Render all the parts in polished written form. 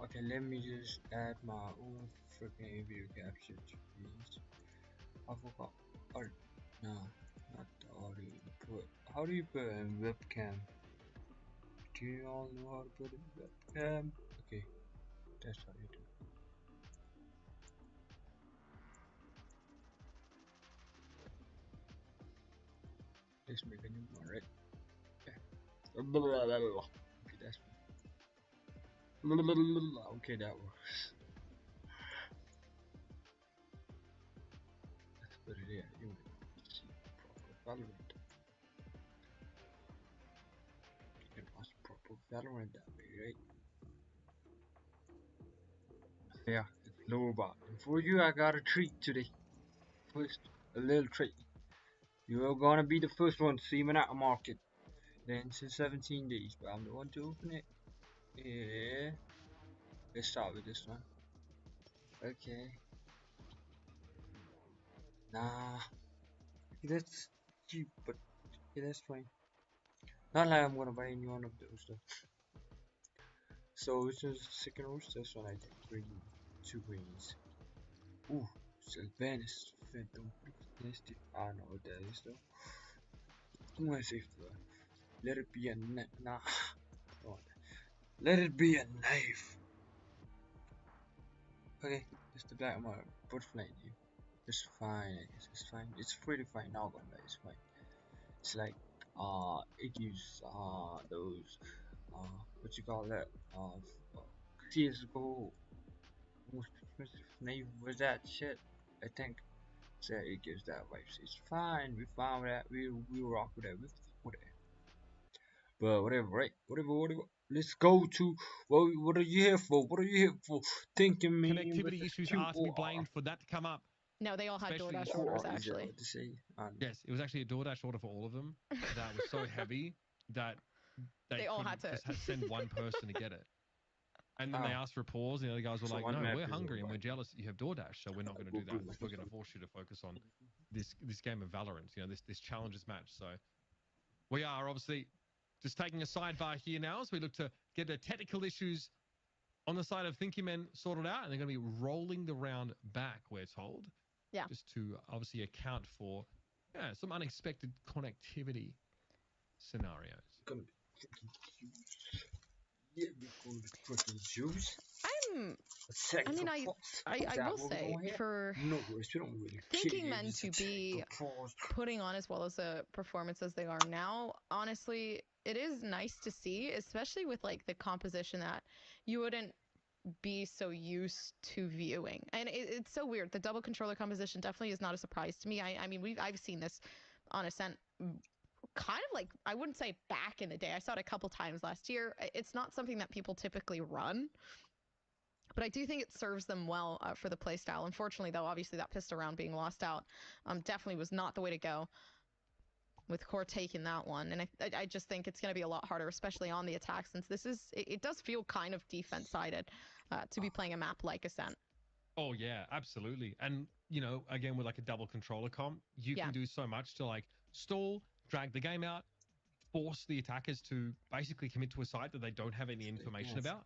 Okay, let me just add my own freaking video capture please. I forgot. Oh, no, not the audio input. How do you put in webcam? Do you all know how to put in webcam? Okay, that's how you do. Let's make a new one, right? Yeah. Okay, that's okay, that works. Let's put it here. You want to see proper Valorant. You can watch proper Valorant that way, right? Yeah, it's lower bar. And for you, I got a treat today. First, a little treat. You are gonna be the first one to see me at the market. Then since 17 days, but I'm the one to open it. Yeah. Let's start with this one. Okay. Nah. That's cheap, but yeah, that's fine. Not like I'm gonna buy any one of those though. So it's just second roast. This one I take green, 2 greens. Ooh, Sylvanus Phantom. Nasty. I don't know what that is though. I'm gonna save the. Let it be a nah. Let it be a knife. Okay, it's the black mark. Butterfly name. It's fine. I guess it's fine. It's pretty fine. Now gonna lie, it's fine. It's like it gives those what you call that CS:GO most expensive name was that shit. I think so it gives that vibes. It's fine. We found that. We rock with that. We fuck with it. But whatever, right? Whatever. Let's go to what are you here for? What are you here for? Thinking me Connectivity issues are to be blamed for that to come up. No, they all had Especially DoorDash QOR, orders Is that actually. what to say? Yes, it was actually a DoorDash order for all of them that was so heavy that they all couldn't had to just send one person to get it. And then they asked for a pause, and the other guys were So like, one "No, map we're is hungry and over. we're jealous that you have DoorDash, so we're not going to do that. We're going to force you to focus on this game of Valorant. You know, this challenges match." So we are obviously just taking a sidebar here now as we look to get the technical issues on the side of THNKvs sorted out, and they're going to be rolling the round back, we're told. Yeah. Just to obviously account for some unexpected connectivity scenarios. Gonna be freaking juice. Yeah, we're gonna be freaking juice. I will say for no worries, we don't really THNKvs to be putting on as well as a performance as they are now, honestly, it is nice to see, especially with like the composition that you wouldn't be so used to viewing. And it's so weird. The double controller composition definitely is not a surprise to me. I mean, I've seen this on Ascent kind of like, I wouldn't say back in the day. I saw it a couple times last year. It's not something that people typically run, but I do think it serves them well for the playstyle. Unfortunately, though, obviously that pistol round being lost out definitely was not the way to go, with Core taking that one. And I just think it's going to be a lot harder, especially on the attack, since this is, it does feel kind of defense-sided to be playing a map like Ascent. Oh, yeah, absolutely. And, you know, again, with like a double controller comp, you can do so much to like stall, drag the game out, force the attackers to basically commit to a site that they don't have any information about.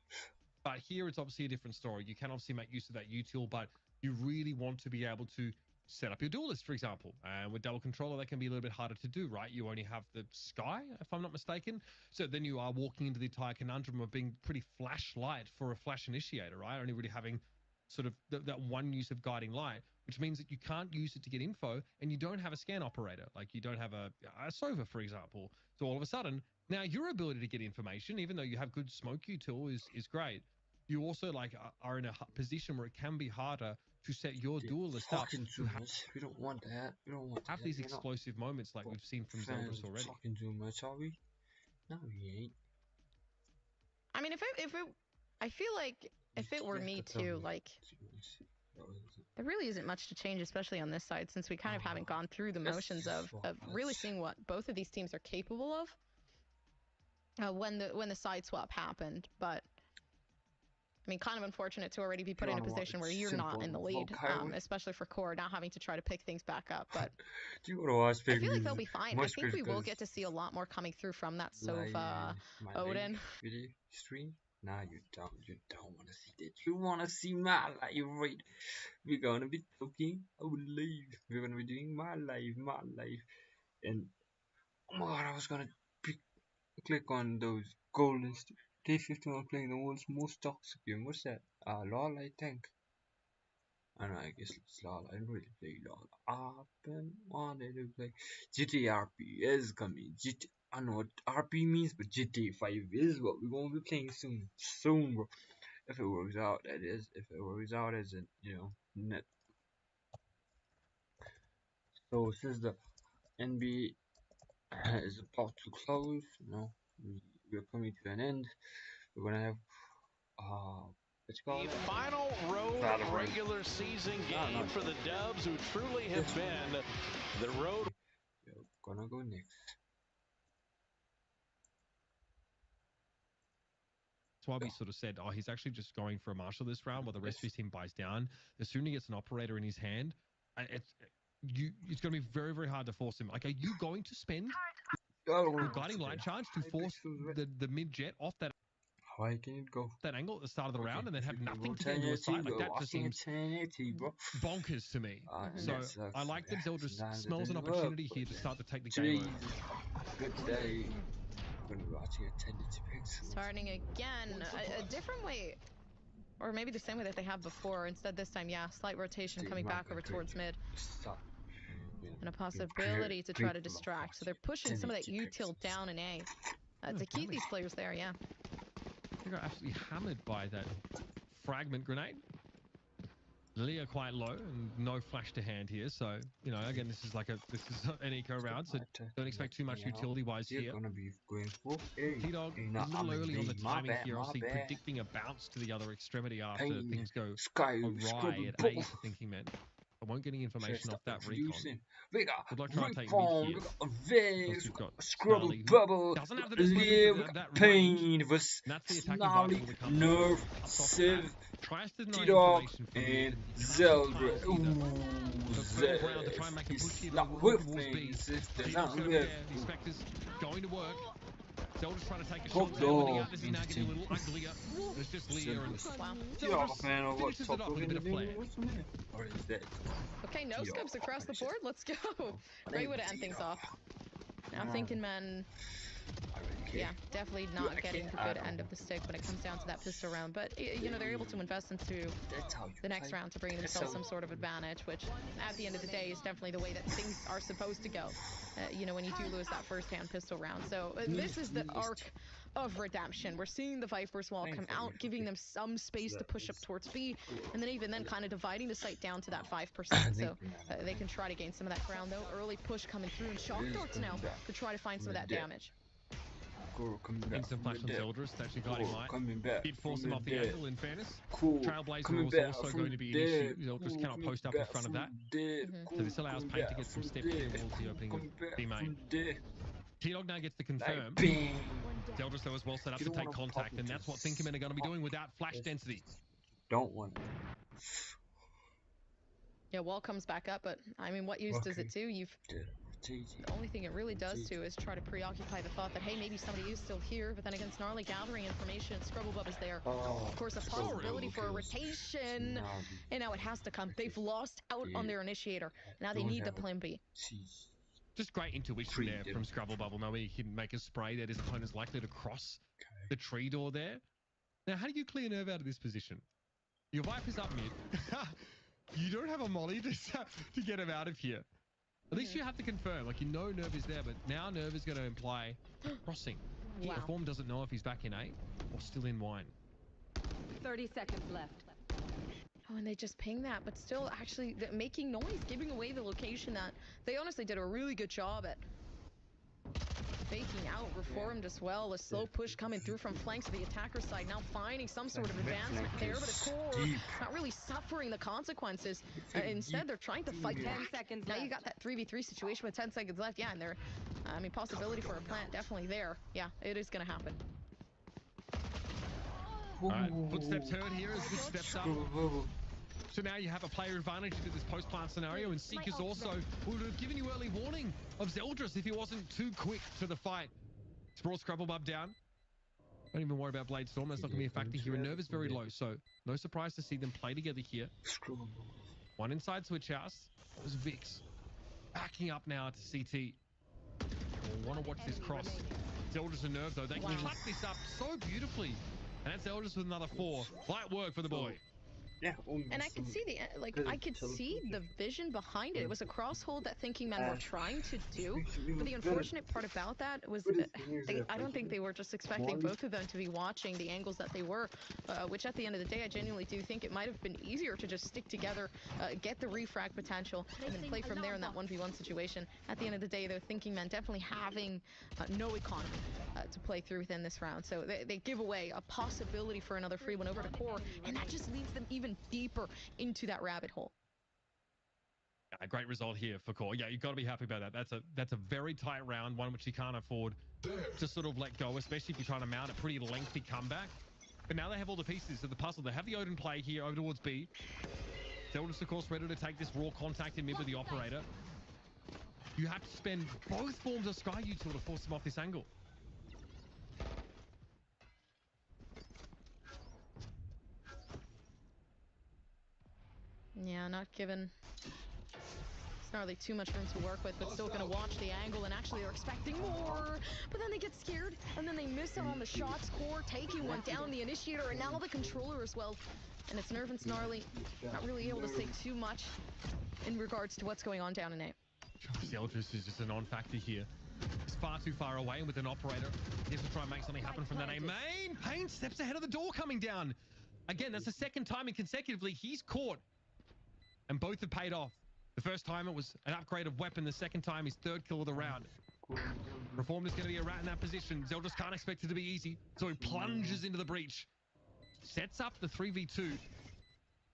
But here it's obviously a different story. You can obviously make use of that util, but you really want to be able to set up your duel list, for example. And with double controller, that can be a little bit harder to do, right? You only have the sky, if I'm not mistaken. So then you are walking into the entire conundrum of being pretty flashlight for a flash initiator, right? Only really having sort of that one use of guiding light, which means that you can't use it to get info, and you don't have a scan operator. Like you don't have a Sova, for example. So all of a sudden, now your ability to get information, even though you have good smoke util, is great. You also like are in a position where it can be harder to set your duel list up. We don't want that. We don't want have that. these explosive moments like we've seen from Zelbrus already. Talking too much, are we? No, we ain't. I mean, I feel like if it were me too, like, there really isn't much to change, especially on this side, since we kind of haven't gone through the motions of really seeing what both of these teams are capable of when the side swap happened. But I mean, kind of unfortunate to already be put in a position where you're not in the lead, especially for Core now having to try to pick things back up. But I feel like they'll be fine. I think we will get to see a lot more coming through from that Sova Odin video stream. Nah, you don't. You don't want to see that. You want to see my life, right? We're gonna be talking our life. We're gonna be doing my life, and oh my god, I was gonna click on those goal list. Day 15 are playing the world's most toxic game. What's that? LOL, I think. I know, I guess it's LOL. I don't really play LOL. I've been wanting to play GTA RP is coming. I know what RP means, but GTA 5 is what we're gonna be playing soon. Soon, bro. If it works out, that is. If it works out as in, net. So since the NBA is about to close, we're coming to an end. We're gonna have what's it called? The final road VAlorant. regular season game for the Dubs, who truly have been the road. We're gonna go next. That's why we sort of said, oh, he's actually just going for a marshal this round while the rest of his team buys down. The sooner he gets an operator in his hand, it's going to be very, very hard to force him. Like, are you going to spend your guiding light charge to force the mid-jet off that Why can it go that angle at the start of the round and then have nothing to get into a site? Like, that just seems bonkers to me. So I like that Zeldris smells an opportunity here to start to take the game over. Good day. I'm gonna be watching a 10 pixels. Starting again, a different way, or maybe the same way that they have before. Instead this time, yeah, slight rotation coming back over towards mid. And a possibility to try to distract. So they're pushing some of that util down in A. To keep these players there, yeah. They got absolutely hammered by that fragment grenade. Leah quite low and no flash to hand here, so again this is an eco round, so don't expect too much utility wise here. T-Dog a little early on the timing here, obviously predicting a bounce to the other extremity after things go awry at A for THNKvs. I won't get any information off that recon. Would like to try and take mid here. Scrubble bubble, doesn't have the pain, was snarly, nerve, sieve, T-Dog, and Zeldris. He's not with me. He's not with me. Going to work. Zeldris trying to take a shot down, but the others are now getting a little uglier. There's just Leah and Zeldris finishes it off with a bit of flair. Or is that? Okay, no scopes across the board. Let's go. Great way to end things off. Now THNKvs, yeah, definitely not getting the good end of the stick when it comes down to that pistol round. But they're able to invest into the next round to bring themselves some sort of advantage, which at the end of the day is definitely the way that things are supposed to go. When you do lose that first-hand pistol round. So this is the arc of redemption. We're seeing the Viper's wall come out, giving them some space to push up towards B, and then kind of dividing the site down to that 5%. So they can try to gain some of that ground, though. Early push coming through, and shock darts now to try to find some of that damage. Instant flash from Zeldris, actually guiding light. Did force him off the angle, in fairness. Cool. Trailblazer was also going to be an issue. Zeldris cannot post up in front of that. So this allows Paint to get some steps towards the opening of B main. T-Dog now gets to confirm. Zeldris, though, is well set up to take contact, and that's what THNKvs are going to be doing without flash density. Don't want it. Yeah, wall comes back up, but I mean, what use does it do? The only thing it really does to is try to preoccupy the thought that, hey, maybe somebody is still here, but then again, Snarly gathering information, Scrubblebub is there. Of course, a possibility for a rotation, and now it has to come. They've lost out on their initiator. Now they need the plan B. Just great intuition there from Scrubblebubble, knowing he can make a spray that his opponent's likely to cross the tree door there. Now, how do you clear Nerve out of this position? Your Viper's up mid. You don't have a molly to get him out of here. At least you have to confirm, Nerve is there, but now Nerve is going to imply crossing. Wow. Form doesn't know if he's back in A or still in wine. 30 seconds left. Oh, and they just ping that, but still actually making noise, giving away the location that they honestly did a really good job at faking out. Reformed as well. A slow push coming through from flanks of the attacker side. Now finding some sort of advancement there, but a core not really suffering the consequences. Instead, they're trying to fight 10 seconds now left. You got that 3v3 situation with 10 seconds left. Yeah, and there, possibility for a plant definitely there. Yeah, it is going to happen. All right, footsteps heard here as Good steps up. So now you have a player advantage into this post-plant scenario, and Seekers also would have given you early warning of Zeldris if he wasn't too quick to the fight. Sprawl Scrubblebub down. Don't even worry about Blade Storm. That's not going to be a factor here. And Nerve is very low, so no surprise to see them play together here. One inside Switch House. It was Vix backing up now to CT. We'll want to watch this cross. Zeldris and Nerve, though, they can cut this up so beautifully. And that's Zeldris with another 4. Light work for the boy. Yeah, and I could see I could see the vision behind it. It was a cross hold that Thinking Men were trying to do, but the unfortunate part about that was I don't think they were just expecting both of them to be watching the angles that they were, which at the end of the day, I genuinely do think it might have been easier to just stick together, get the refrag potential, and then play from there in that 1v1 situation. At the end of the day, though, Thinking Men definitely having no economy to play through within this round. So they give away a possibility for another free one over to Core, and that just leads them even deeper into that rabbit hole. A great result here for Core. Yeah, you've got to be happy about that. That's a very tight round, one which you can't afford to sort of let go, especially if you're trying to mount a pretty lengthy comeback. But now they have all the pieces of the puzzle. They have the Odin play here over towards B. Zeldris, of course, ready to take this raw contact in mid with the operator. You have to spend both forms of Sky Util to force them off this angle. Yeah, not given Snarly too much room to work with, but still gonna watch the angle, and actually they're expecting more, but then they get scared, and then they miss out on the shots. Core taking one down, the initiator, and now the controller as well. And it's Nerve and Snarly not really able to say too much in regards to what's going on down in A. Zeldris is just a non-factor here. He's far too far away, and with an operator, he has to try and make something happen from that A main. Payne steps ahead of the door coming down. Again, that's the second time consecutively he's caught. And both have paid off. The first time it was an upgrade of weapon. The second time, his 3rd kill of the round. Reformed is going to be a rat in that position. Zeldris can't expect it to be easy, so he plunges into the breach. Sets up the 3v2.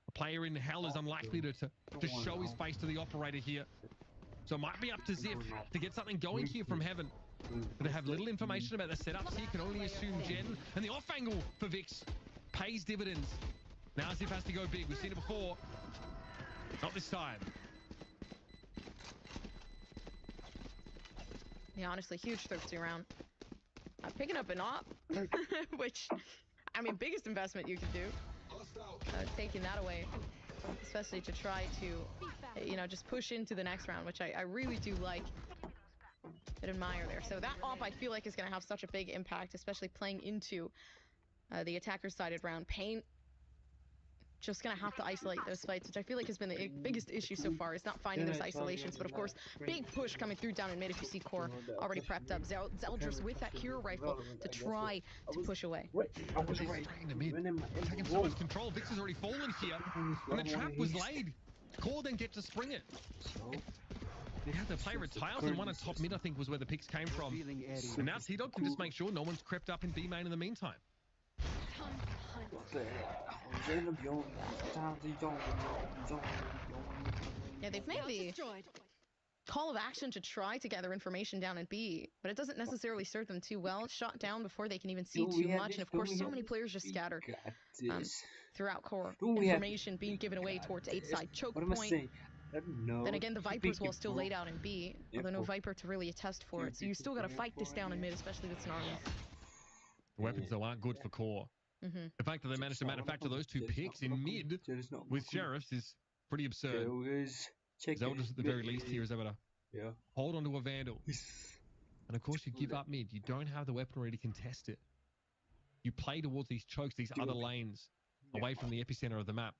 A player in hell is unlikely to show his face to the operator here. So it might be up to Ziff to get something going here from Heaven. But they have little information about the setups here. Can only assume Jen. And the off angle for Vix pays dividends. Now Ziff has to go big. We've seen it before. Not this time. Yeah, honestly, huge thirsty round. Picking up an op, which, I mean, biggest investment you could do. Taking that away, especially to try to, you know, just push into the next round, which I really do like and admire there. So that op, I feel like, is going to have such a big impact, especially playing into the attacker-sided round. Payne just gonna have to isolate those fights, which I feel like has been the biggest issue so far, is not finding those isolations. But of course, big push coming through down in mid. If you see Core already prepped up, Zeldris with that Cure rifle to try to push away. Straight into mid, taking so much control. Vix has already fallen here, and the trap was laid. Core then get to spring it. They had the player at tiles, and one at top mid, I think, was where the picks came from. And now T-Dog can just make sure no one's crept up in B main in the meantime. Yeah, they've made the call of action to try to gather information down in B, but it doesn't necessarily serve them too well. It's shot down before they can even see too much, and of course so many players just scatter throughout Core. Information being given away towards 8 side choke point. Then again, the Viper's wall still laid out in B, although no Viper to really attest for it, so you still gotta fight this down in mid, especially with Snarly. The weapons though aren't good for Core. The fact that they managed to manufacture those 2 picks in mid with Sheriffs is pretty absurd. Zeldris at the very least here is able to hold onto a Vandal. And of course you give up mid. You don't have the weaponry to contest it. You play towards these chokes, these other lanes, away from the epicenter of the map.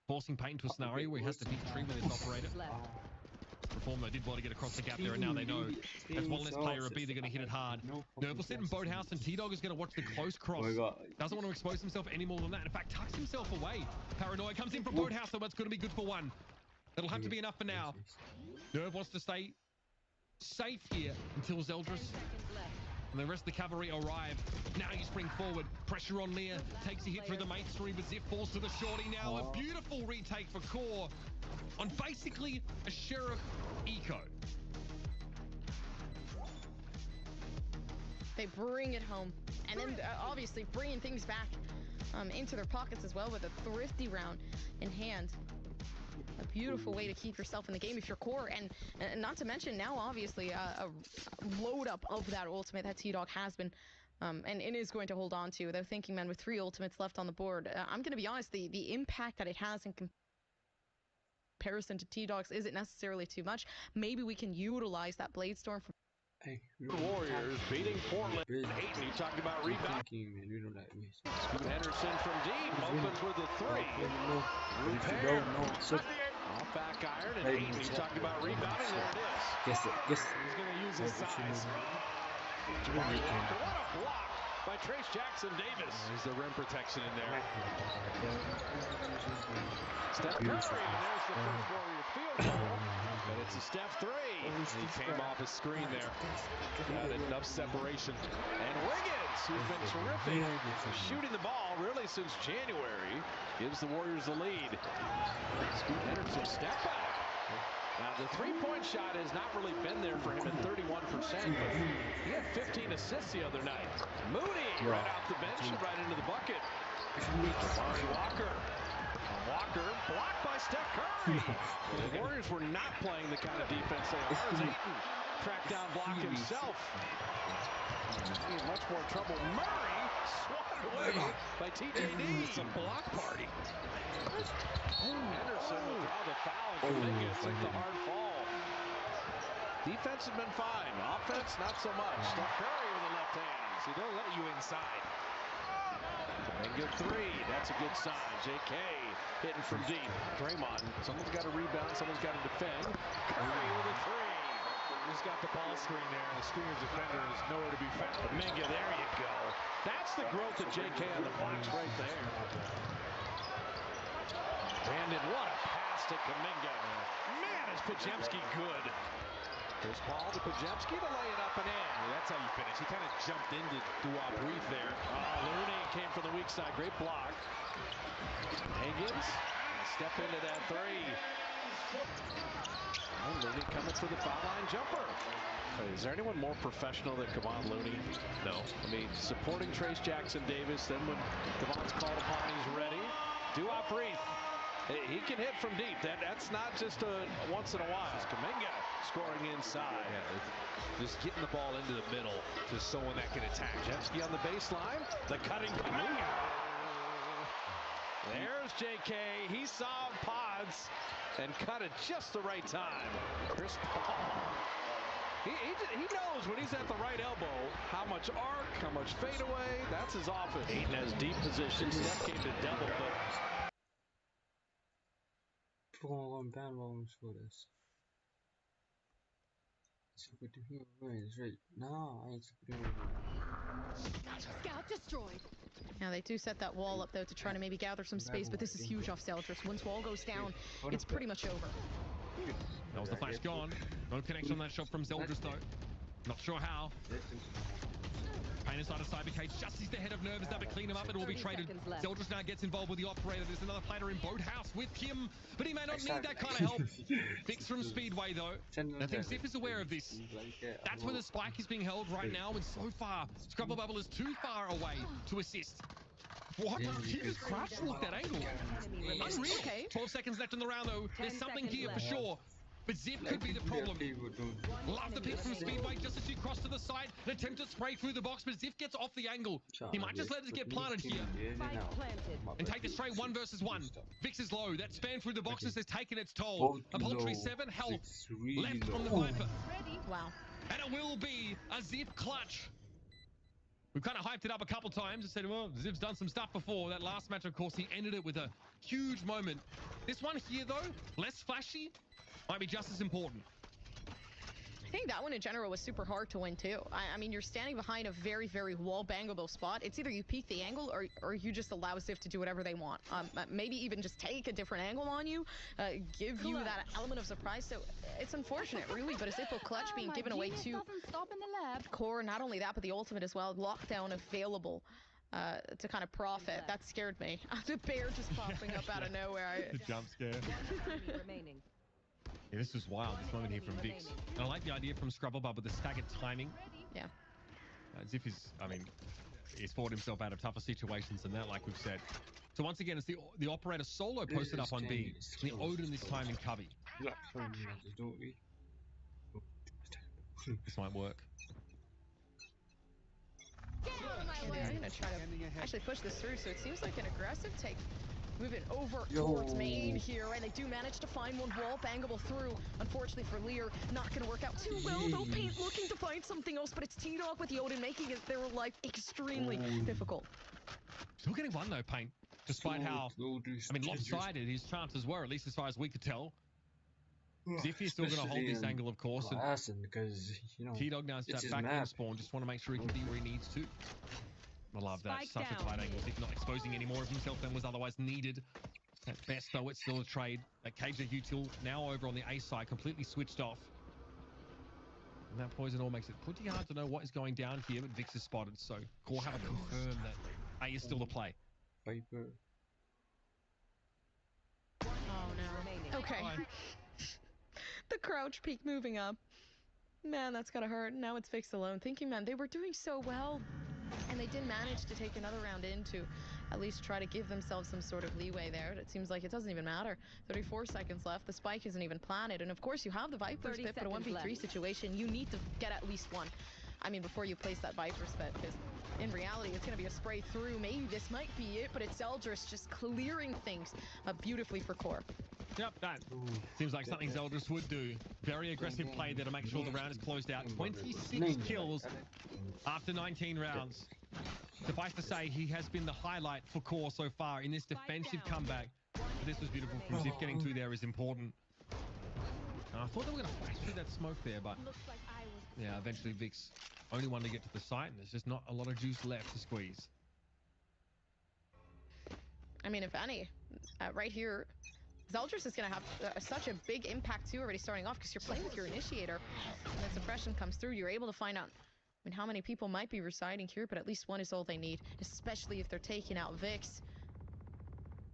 Forcing Payne into a scenario where he has to pick tree with his operator. Reform, though, did well to get across the gap there, and now they know that's one less player at B. They're going to hit it hard. Nerve will sit in Boathouse, and T-Dog is going to watch the close cross. Doesn't want to expose himself any more than that. In fact, tucks himself away. Paranoia comes in from Boathouse, though, but it's going to be good for one. It'll have to be enough for now. Nerve wants to stay safe here until Zeldris and the rest of the cavalry arrive. Now you spring forward. Pressure on Lear. Takes a hit through the mate three, but Zip falls to the shorty now. A beautiful retake for Core on basically a Sheriff eco. They bring it home. And then obviously bringing things back into their pockets as well with a thrifty round in hand. A beautiful way to keep yourself in the game if you're Core, and not to mention now obviously a load up of that ultimate that T-Dog has been and it is going to hold on to. They're thinking, man, with 3 ultimates left on the board. I'm going to be honest, the impact that it has in comparison to T-Dogs isn't necessarily too much. Maybe we can utilize that Blade Storm for Warriors beating Portland. Hayden, you talked about rebound. Scoot Henderson from deep, opens with a 3. Repair. Off back iron, and Hayden, you talked about rebounding. There it is. Guess it. He's going to use his size. What a block by Trace Jackson Davis. There's the rim protection in there. Steph Curry, and there's the first Warrior field goal. But it's a Steph 3. He came off his screen there. Got enough separation. And Wiggins, who's been terrific shooting the ball really since January, gives the Warriors the lead. Scoot Henderson step back. Now, the three-point shot has not really been there for him at 31%, but he had 15 assists the other night. Moody right off the bench and right into the bucket. Amari Walker blocked by Steph Curry. The Warriors were not playing the kind of defense they are. As Ayton tracked down block himself. He had much more trouble. Murray swatted away by TJD. It's a block party. Henderson will draw the foul, and Kingg took the hard fall. Defense has been fine. Offense, not so much. Steph Curry with the left hand. See, they'll let you inside. Kingg 3. That's a good sign. JK hitting from deep. Draymond. Someone's got to rebound. Someone's got to defend. Curry with a 3. He's got the ball screen there, and the screener's defender is nowhere to be found. Kingg, there you go. That's the growth of JK on the blocks right there. Brandon, what a pass to Kuminga. Man, is Podziemski good. There's Paul to Podziemski to lay it up and in. Well, that's how you finish. He kind of jumped into Duop Reef there. Looney came from the weak side. Great block. Higgins, step into that 3. Oh, Looney coming for the foul line jumper. Is there anyone more professional than Kevon Looney? No. I mean, supporting Trace Jackson Davis. Then when Kevon's called upon, he's ready. Duop Reef. He can hit from deep. That's not just a once in a while. Kuminga scoring inside. Yeah, just getting the ball into the middle to someone that can attack. Podziemski on the baseline. The cutting Kuminga. There's JK. He saw Pods and cut at just the right time. Chris Paul. He knows when he's at the right elbow how much arc, how much fadeaway. That's his offense. Hayden has deep position. Steph came to double, but on band moments for this. Super duper right. No, I ain't super duper. Scout destroyed. Yeah, they do set that wall up though to try to maybe gather some space, but this is huge off Zeldris. Once wall goes down, it's pretty much over. That was the flash gone. No connection on that shot from Zeldris though. Not sure how. Pain inside of Cybercage just sees the head of Nerve is able to clean him up. It will be traded. Zeldris now gets involved with the operator. There's another player in Boathouse with him, but he may not need that kind of help. Fix from Speedway though. I think Zip is aware of this. That's where the spike is being held right now, and so far, Scrubble Bubble is too far away to assist. What? He just crashed look that angle. Unreal. 12 seconds left in the round though. There's something here for sure. But Zip could be the problem. Love the pick from Speedway just as you cross to the side and attempt to spray through the box, but Zip gets off the angle. He might just let it get planted here and take it straight 1 versus 1. Vix is low. That span through the boxes has taken its toll. A paltry 7 health left from the Viper. Wow. And it will be a Zip clutch. We've kind of hyped it up a couple times and said, well, Zip's done some stuff before. That last match, of course, he ended it with a huge moment. This one here, though, less flashy, might be just as important. I think that one in general was super hard to win too. I mean, you're standing behind a very, very wall bangable spot. It's either you peek the angle or you just allow Ziff to do whatever they want. Maybe even just take a different angle on you, give you that element of surprise. So it's unfortunate, really, but a Zippo clutch being given away to Core. Not only that, but the ultimate as well. Lockdown available to kind of profit. That scared me. The bear just popping up out of nowhere. The jump scare. Yeah, this was wild, this moment here from Vix. And I like the idea from Scrubble Bubble, the staggered timing. Yeah. Ziff is, I mean, he's fought himself out of tougher situations than that, like we've said. So once again, it's the operator solo posted up on B. The Odin this time in Cubby. This might work. And they're going to try to actually push this through, so it seems like an aggressive take. Moving over towards main here, and they do manage to find one wall bangable through. Unfortunately for Lear, not going to work out too well, though. Paint looking to find something else, but it's T-Dog with the Odin, making it their life extremely difficult. Still getting one, though, Paint, despite how, I mean, lopsided his chances were, at least as far as we could tell. Ziffy is still going to hold this angle, of course, and because, you know, T-Dog now is back in spawn, just want to make sure he can be where he needs to. I love that. Such a tight angle. If not exposing any more of himself than was otherwise needed. At best, though, it's still a trade. That KJ Util now over on the A side, completely switched off. And that poison all makes it pretty hard to know what is going down here, but Vix is spotted, so Core have to confirm that A is still the play. Viper. Oh, no. Okay. The crouch peak moving up. Man, that's gotta hurt. Now it's Vix alone. Thinking, man, they were doing so well. And they did manage to take another round in to at least try to give themselves some sort of leeway there. It seems like it doesn't even matter. 34 seconds left. The spike isn't even planted. And of course, you have the Viper's pit, but a 1v3 situation, you need to get at least one. I mean, before you place that Viper's pit, because in reality, it's going to be a spray through. Maybe this might be it, but it's Eldris just clearing things beautifully for Core. Yep, that seems like something Zeldris would do. Very aggressive play there to make sure the round is closed out. 26 kills after 19 rounds. Suffice to say, he has been the highlight for Core so far in this defensive comeback. But this was beautiful from Ziff. Getting 2 there is important. I thought they were going to flash through that smoke there, but yeah, eventually Vix only one to get to the site, and there's just not a lot of juice left to squeeze. I mean, if any, right here, Zeldris is going to have such a big impact too already starting off, because you're playing with your initiator. When that suppression comes through, you're able to find out, I mean, how many people might be residing here, but at least one is all they need, especially if they're taking out Vix.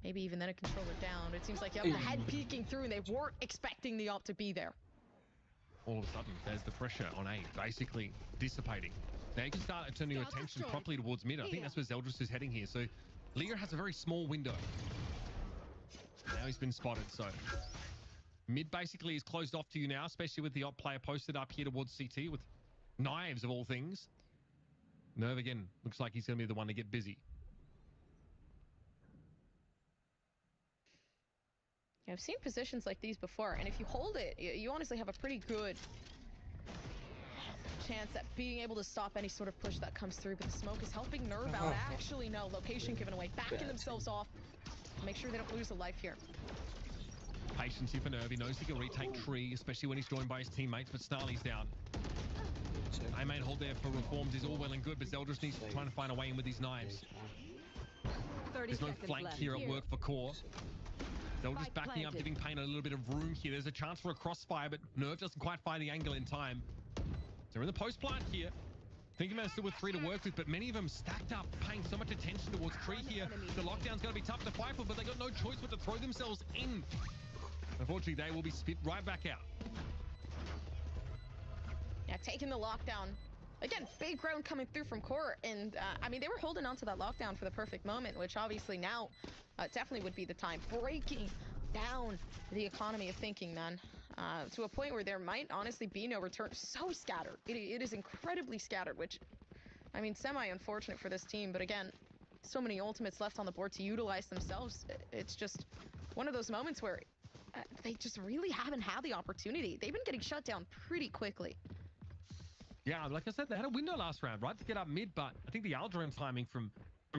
Maybe even then a controller down. It seems like you have the head peeking through, and they weren't expecting the op to be there. All of a sudden, there's the pressure on A, basically dissipating. Now you can start turning your attention properly towards mid. I think that's where Zeldris is heading here. So Lear has a very small window. Now he's been spotted, so mid basically is closed off to you now, especially with the op player posted up here towards CT with knives of all things. Nerve again, looks like he's going to be the one to get busy. Yeah, I've seen positions like these before, and if you hold it, you honestly have a pretty good chance at being able to stop any sort of push that comes through, but the smoke is helping Nerve out. Actually, no, location given away, backing themselves off. Make sure they don't lose a life here. Patience here for Nerve. He knows he can retake tree, especially when he's joined by his teammates, but Snarly's down. I main hold there for reforms is all well and good, but Zeldris needs to try to find a way in with these knives. There's no flank here at work for Core. Zeldris backing up, giving Pain a little bit of room here. There's a chance for a crossfire, but Nerve doesn't quite find the angle in time. They're in the post plant here. THNKvs still with 3 to work with, but many of them stacked up, paying so much attention towards tree here. The lockdown's going to be tough to fight for, but they got no choice but to throw themselves in. Unfortunately, they will be spit right back out. Yeah, taking the lockdown. Again, big round coming through from Core, and I mean, they were holding on to that lockdown for the perfect moment, which obviously now definitely would be the time. Breaking down the economy of thinking, man. To a point where there might honestly be no return. So scattered. It is incredibly scattered, which, I mean, semi-unfortunate for this team. But again, so many ultimates left on the board to utilize themselves. It's just one of those moments where they just really haven't had the opportunity. They've been getting shut down pretty quickly. Yeah, like I said, they had a window last round, right, to get up mid, but I think the Aldrin timing from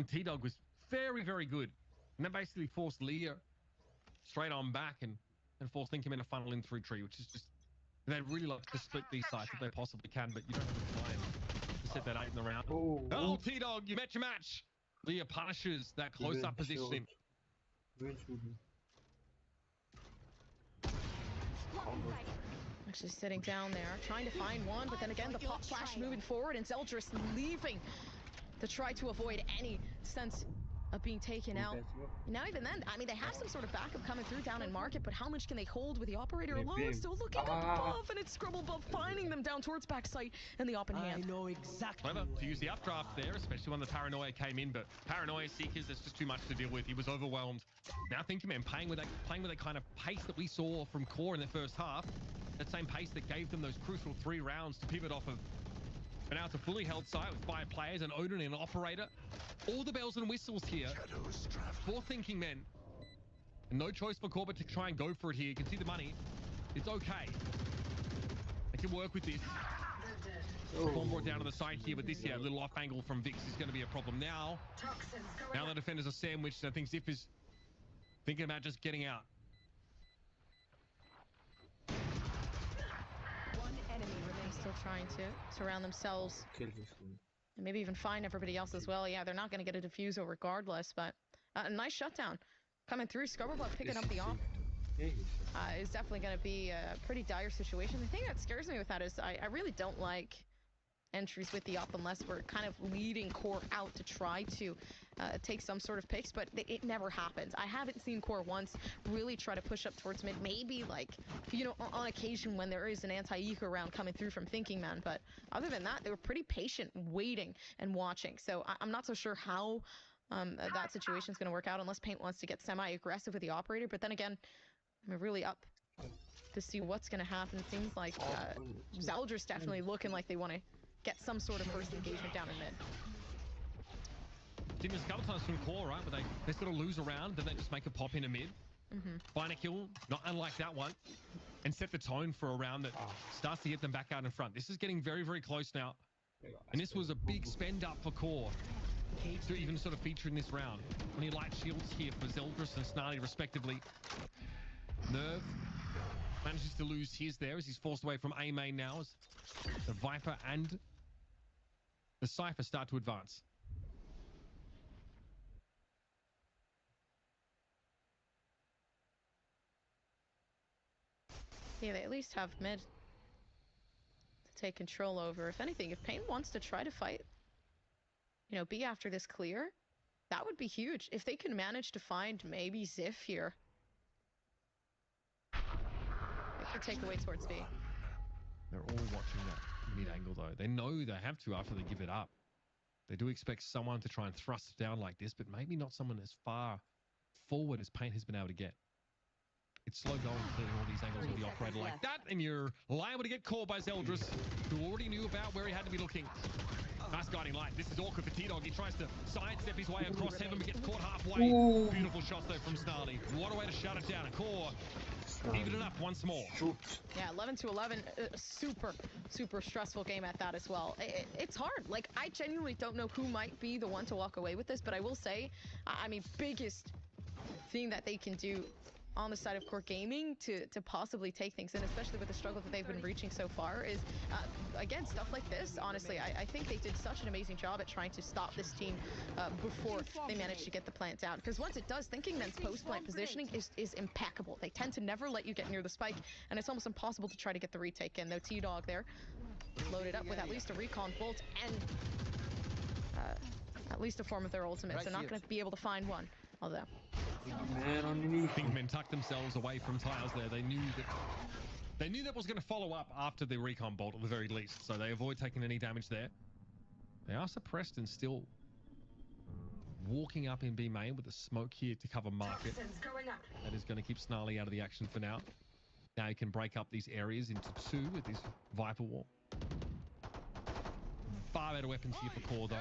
T-Dog was very, very good. And that basically forced Leah straight on back and forced THNKvs to funnel in through tree, which is just, they really like to split these sites if they possibly can, but you don't have the time to set that 8 in the round. Oh, T-Dog, you met your match. Leah punishes that close-up positioning. Actually sitting down there, trying to find one, but then again, the pop flash moving forward, and Zeldris leaving to try to avoid any sense of being taken out. Now even then, I mean, they have some sort of backup coming through down in market, but how much can they hold with the operator alone? Still looking up above, and it's Scrubblebub finding them down towards backside and the op in hand. I know exactly. Clever to use the updraft there, especially when the paranoia came in, but paranoia seekers, there's just too much to deal with. He was overwhelmed. Now THNKvs playing with that kind of pace that we saw from Core in the first half. That same pace that gave them those crucial 3 rounds to pivot off of. But now it's a fully held site with 5 players, an Odin and an operator. All the bells and whistles here for Thinking Men. And no choice for Corbett to try and go for it here. You can see the money. It's okay. They can work with this. Storm brought down to the side here, but this here, a little off angle from Vix is going to be a problem now. Now the defenders are sandwiched, and I think Zip is thinking about just getting out. One enemy remains, still trying to surround themselves. And maybe even find everybody else as well. Yeah, they're not going to get a defusal regardless, but a nice shutdown coming through. Scrubberblood picking up the op. Is definitely going to be a pretty dire situation. The thing that scares me with that is I really don't like entries with the op unless we're kind of leading core out to try to take some sort of picks, but it never happens. I haven't seen core once really try to push up towards mid, maybe like, you know, on occasion when there is an anti-eco round coming through from Thinking Man, but other than that, they were pretty patient, waiting and watching. So I'm not so sure how that situation is going to work out unless Paint wants to get semi-aggressive with the operator, but then again, I'm really up to see what's going to happen. It seems like Zeldris definitely looking like they want to get some sort of first engagement down in mid. Seen this a couple times from core, right? But they sort of lose around, then they just make a pop into mid. Find a kill, not unlike that one, and set the tone for a round that starts to get them back out in front. This is getting very, very close now. And this was a big spend up for core to even sort of feature in this round. Only light shields here for Zeldris and Snarly respectively. Nerve manages to lose his there as he's forced away from A main now as the Viper and the Cypher start to advance. Yeah, they at least have mid to take control over. If anything, if Pain wants to try to fight, you know, B after this clear, that would be huge. If they can manage to find maybe Ziff here. They could take away towards B. They're all watching that mid angle though. They know they have to after they give it up. They do expect someone to try and thrust down like this, but maybe not someone as far forward as Paint has been able to get. It's slow going clearing all these angles with the operator like that, and you're liable to get caught by Zeldris, who already knew about where he had to be looking. Nice guiding light. This is awkward for T-Dog. He tries to sidestep his way across heaven, but gets caught halfway. Beautiful shots though from Snarly. What a way to shut it down. A core even it up once more. Yeah, 11-11. Super stressful game at that as well. It's hard. Like, I genuinely don't know who might be the one to walk away with this, but I will say, I mean, biggest thing that they can do on the side of Core Gaming to possibly take things in, especially with the struggle that they've been reaching so far, is again, stuff like this. Honestly, I think they did such an amazing job at trying to stop this team before they managed to get the plant down, because once it does, Thinking Men's post-plant positioning is impeccable. They tend to never let you get near the spike, and it's almost impossible to try to get the retake in, though T-Dog there loaded up with at least a recon bolt and at least a form of their ultimate, so not going to be able to find one, although Man underneath. Thinking Men tucked themselves away from tiles there. They knew that was going to follow up after the recon bolt at the very least, so they avoid taking any damage there. They are suppressed and still walking up in B main with the smoke here to cover market. That is going to keep Snarly out of the action for now. Now he can break up these areas into 2 with his Viper Wall. Far better weapons here for Core though.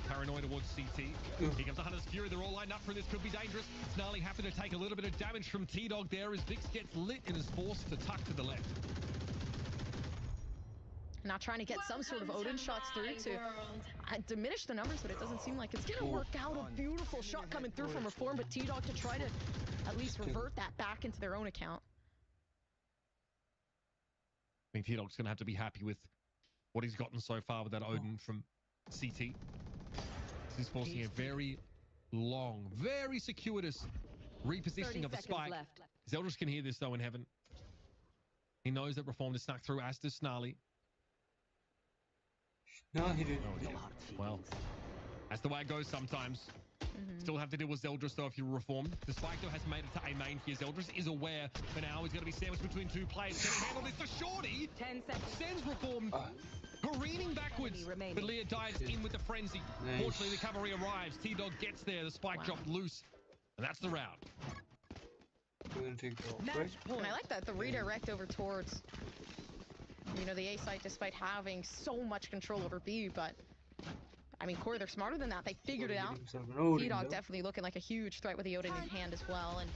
Paranoid towards CT. Here comes the Hunter's Fury. They're all lined up for this. Could be dangerous. Snarly happy to take a little bit of damage from T-Dog there as Vix gets lit and is forced to tuck to the left. Now trying to get some sort of Odin shots through to diminish the numbers, but it doesn't seem like it's going to work out. A beautiful shot coming through from Reform, but T-Dog to try to at least revert that back into their own account. I think T-Dog's going to have to be happy with what he's gotten so far with that Odin from CT. This is forcing a very long, very circuitous repositioning of the spike. Zeldris can hear this though in heaven. He knows that Reform is snuck through, as does Snarly. No, he didn't. Well, that's the way it goes sometimes. Still have to deal with Zeldris though if you're Reformed. The spike though has made it to A main here. Zeldris is aware for now he's going to be sandwiched between 2 players. Can he handle this? The shorty 10 seconds. sends Reformed careening backwards, but Leah dives in with the frenzy. Nice. Fortunately, the cavalry arrives. T-Dog gets there. The spike dropped loose, and that's the round. We're gonna take the And I like that, the redirect over towards you know, the A site, despite having so much control over B, but I mean, QOR, they're smarter than that. They figured it out. T-Dog definitely looking like a huge threat with the Odin in hand as well, and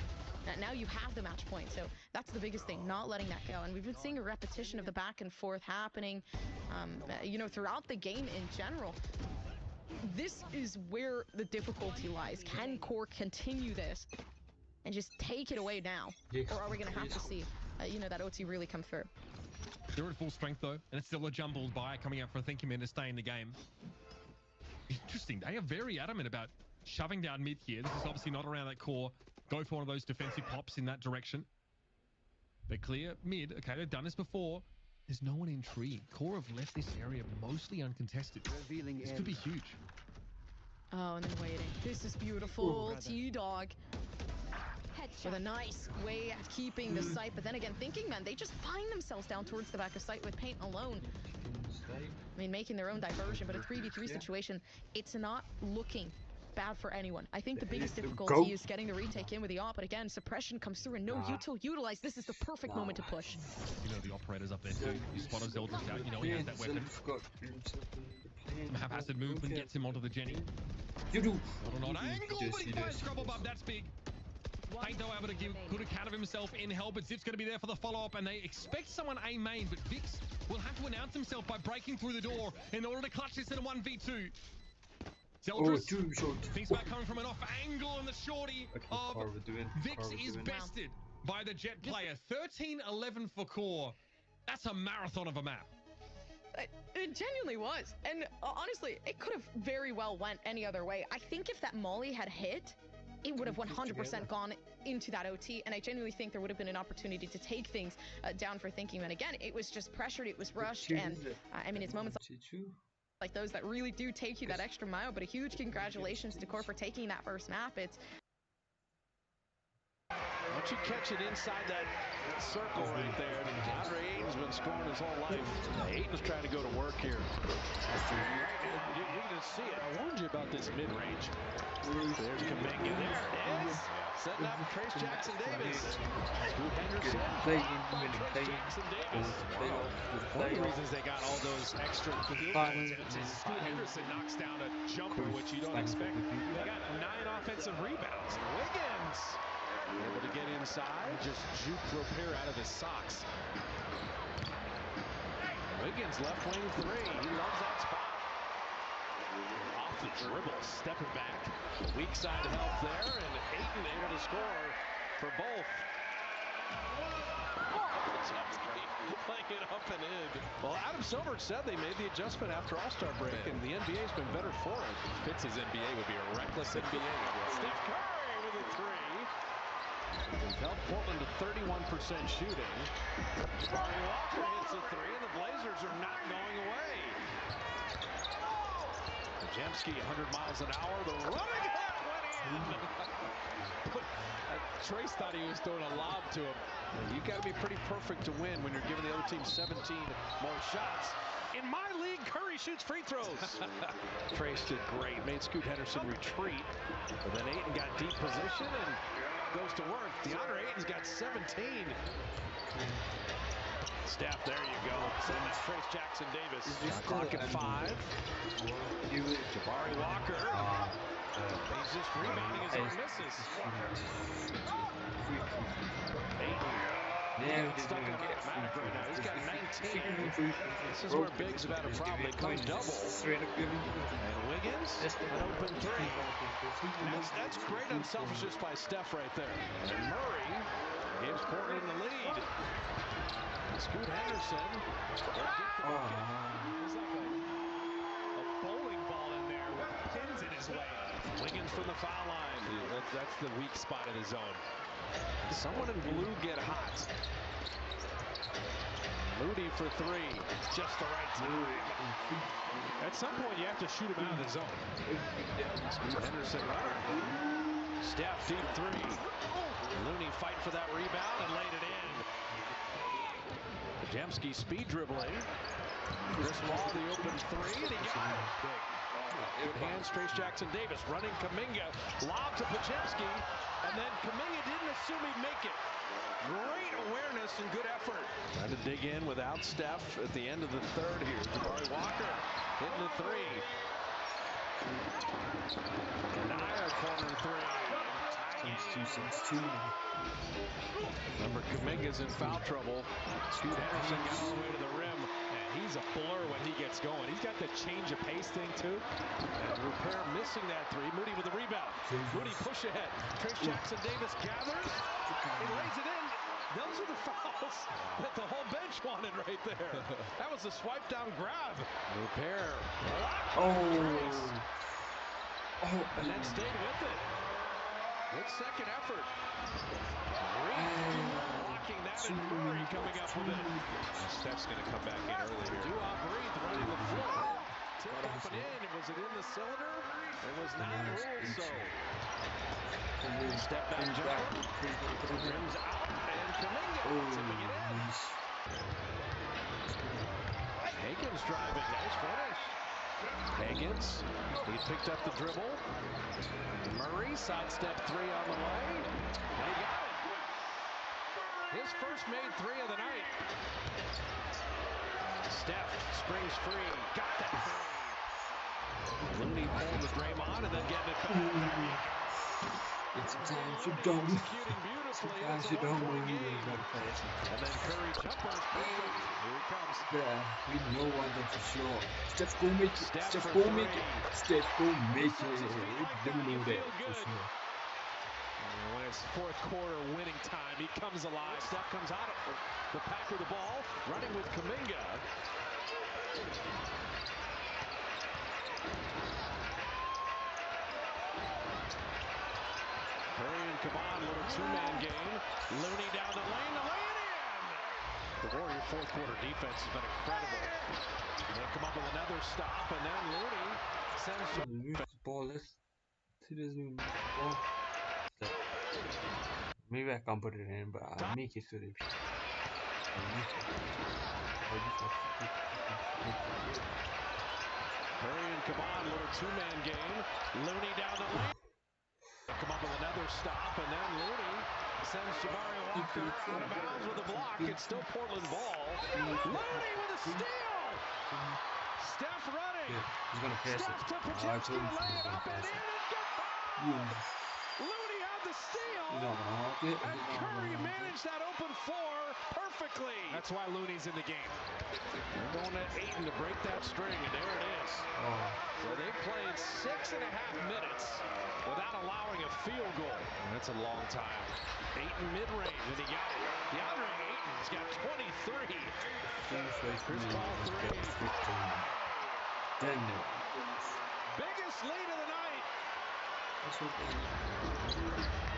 now you have the match point, so that's the biggest thing, not letting that go. And we've been seeing a repetition of the back and forth happening, you know, throughout the game in general. This is where the difficulty lies. Can QOR continue this and just take it away now? Or are we going to have to see, you know, that OT really come through? They're at full strength, though, and it's still a jumbled buy coming out for THNKvs to stay in the game. Interesting. They are very adamant about shoving down mid here. This is obviously not around that core. Go for one of those defensive pops in that direction. They're clear mid. Okay, they've done this before. There's no one in tree. QOR have left this area mostly uncontested. This could be huge. Oh, and then waiting. This is beautiful. T-Dog with a nice way of keeping the site, but then again, THNKvs, they just find themselves down towards the back of site with paint alone. I mean, making their own diversion, but a 3v3 situation, it's not looking bad for anyone. I think the biggest difficulty is getting the retake in with the op, but again, suppression comes through and no util utilized. This is the perfect moment to push. You know, the operator's up there too. You spot Zeldris out, you know he has that weapon. Some haphazard movement gets him onto the Jenny. Not an angle, but he finds trouble bump. That's big. Paint, though, able to give good account of himself in hell, but Zip's going to be there for the follow-up, and they expect someone A main, but Vix will have to announce himself by breaking through the door in order to clutch this in a 1v2. Zeldris thinks about coming from an off angle, and the shorty of Vix is bested by the Jet player. 13-11 for QOR. That's a marathon of a map. It genuinely was, and honestly, it could have very well went any other way. I think if that molly had hit, it would have 100% gone into that OT, and I genuinely think there would have been an opportunity to take things down for THNKvs. And again, it was just pressured, it was rushed, and I mean, it's moments like those that really do take you that extra mile, but a huge congratulations to QOR for taking that first map. It's once you catch it inside that circle right there, DeAndre Ayton's been scoring his whole life. Ayton's trying to go to work here. You can see it. I warned you about this mid-range. There's Kingg. There it is. Setting up Trace Jackson Davis. Scoot Henderson. Trace Jackson Davis. One of the reasons they got all those extra field goals is Scoot Henderson knocks down a jumper, which you don't expect. They got 9 offensive rebounds. Wiggins able to get inside, just juke Roper out of his socks. Wiggins left wing 3. He loves that spot. Off the dribble, stepping back. Weak side help there, and Ayton able to score for both. Playing it up and in. Well, Adam Silver said they made the adjustment after All-Star break, and the NBA's been better for it. Fits his NBA would be a reckless NBA. Steph Curry with a 3. They've held Portland to 31% shooting. Jabari Walker hits a 3, and the Blazers are not going away. Jamski 100 miles an hour. The running head went in. Trace thought he was throwing a lob to him. You got to be pretty perfect to win when you're giving the other team 17 more shots. In my league, Curry shoots free throws. Trace did great. Made Scoot Henderson retreat. But then Ayton got deep position and goes to work. DeAndre Ayton's got 17. Steph, there you go. Send that Trace Jackson Davis. Clock at 5. Jabari Walker. He's just rebounding his own misses. Ayton stuck in automatic right now. He's got 19. This is where Biggs have had a problem. They come double. And Wiggins, an open 3. That's great unselfishness by Steph right there. And Murray gives Portland the lead. Scoot Henderson. He's like a bowling ball in there with pins in his way. Wiggins from the foul line. That's the weak spot of the zone. Someone in blue get hot. Moody for 3. Just the right time. At some point, you have to shoot him out of the zone. Scoot Henderson runner. Steph deep 3. Looney fight for that rebound and laid it in. Jamski speed dribbling. Chris Paul, the open 3, and he got it. Good hands, Trace Jackson Davis running Kingg. Lob to Pajemski, and then Kingg didn't assume he'd make it. Great awareness and good effort. Trying to dig in without Steph at the end of the third here. Jabari Walker hitting the three. Naya corner three. Since two. Remember, Kuminga's in foul trouble. Scoot Henderson got all the way to the rim. And he's a blur when he gets going. He's got the change of pace thing, too. And Repair missing that three. Moody with the rebound. Moody push ahead. Trace Jackson Davis gathers. He lays it in. Those are the fouls that the whole bench wanted right there. That was a swipe down grab. Repair. And then stayed with it. Good second effort. Blocking that, and Murray coming up with it. Steph's going to come back in early here. Duop Breathe running the floor. Tipped up and in. Was it in the cylinder? It was not ruled so. Step back jumper. Rims out, and Kuminga tipping it in. Hagen's driving. Nice finish. Hagens, he picked up the dribble. Murray, sidestep three on the way. And he got it. His first made three of the night. Steph springs free. Got that three. Looney pulling the Draymond and then getting it back. Sometimes you don't. Sometimes you don't know you really got to play it. And then Curry jumper is perfect. Here he comes. Yeah, we know one thing for sure. Steph go make it. Steph go make it. Steph go make it. We know that for sure. When it's fourth quarter winning time, he comes alive. Steph comes out of the pack with the ball, running with Kuminga. Curry and Kaban, little two-man game. Looney down the lane, the lay it in! The Warrior fourth quarter defense has been incredible. They come up with another stop, and then Looney sends the ball. He doesn't even move the ball. Maybe I can't put it in, but I'll make it so that I'll use my freaking Curry and Kaban, little two-man game. Looney down the lane. Come up with another stop, and then Looney sends Jabari Walker out of bounds with a block. It's still Portland ball. Looney with a steal! Steph running. Yeah, he's gonna pass Steph to Pajemski, lay it up and in and goodbye! Looney had the steal! And Curry managed that open floor perfectly. That's why Looney's in the game. They're going to Ayton to break that string, and there it is. So they played 6.5 minutes without allowing a field goal. And that's a long time. Ayton mid-range, and he got it. DeAndre Ayton's got 23. Chris Paul 3. Biggest lead of the night.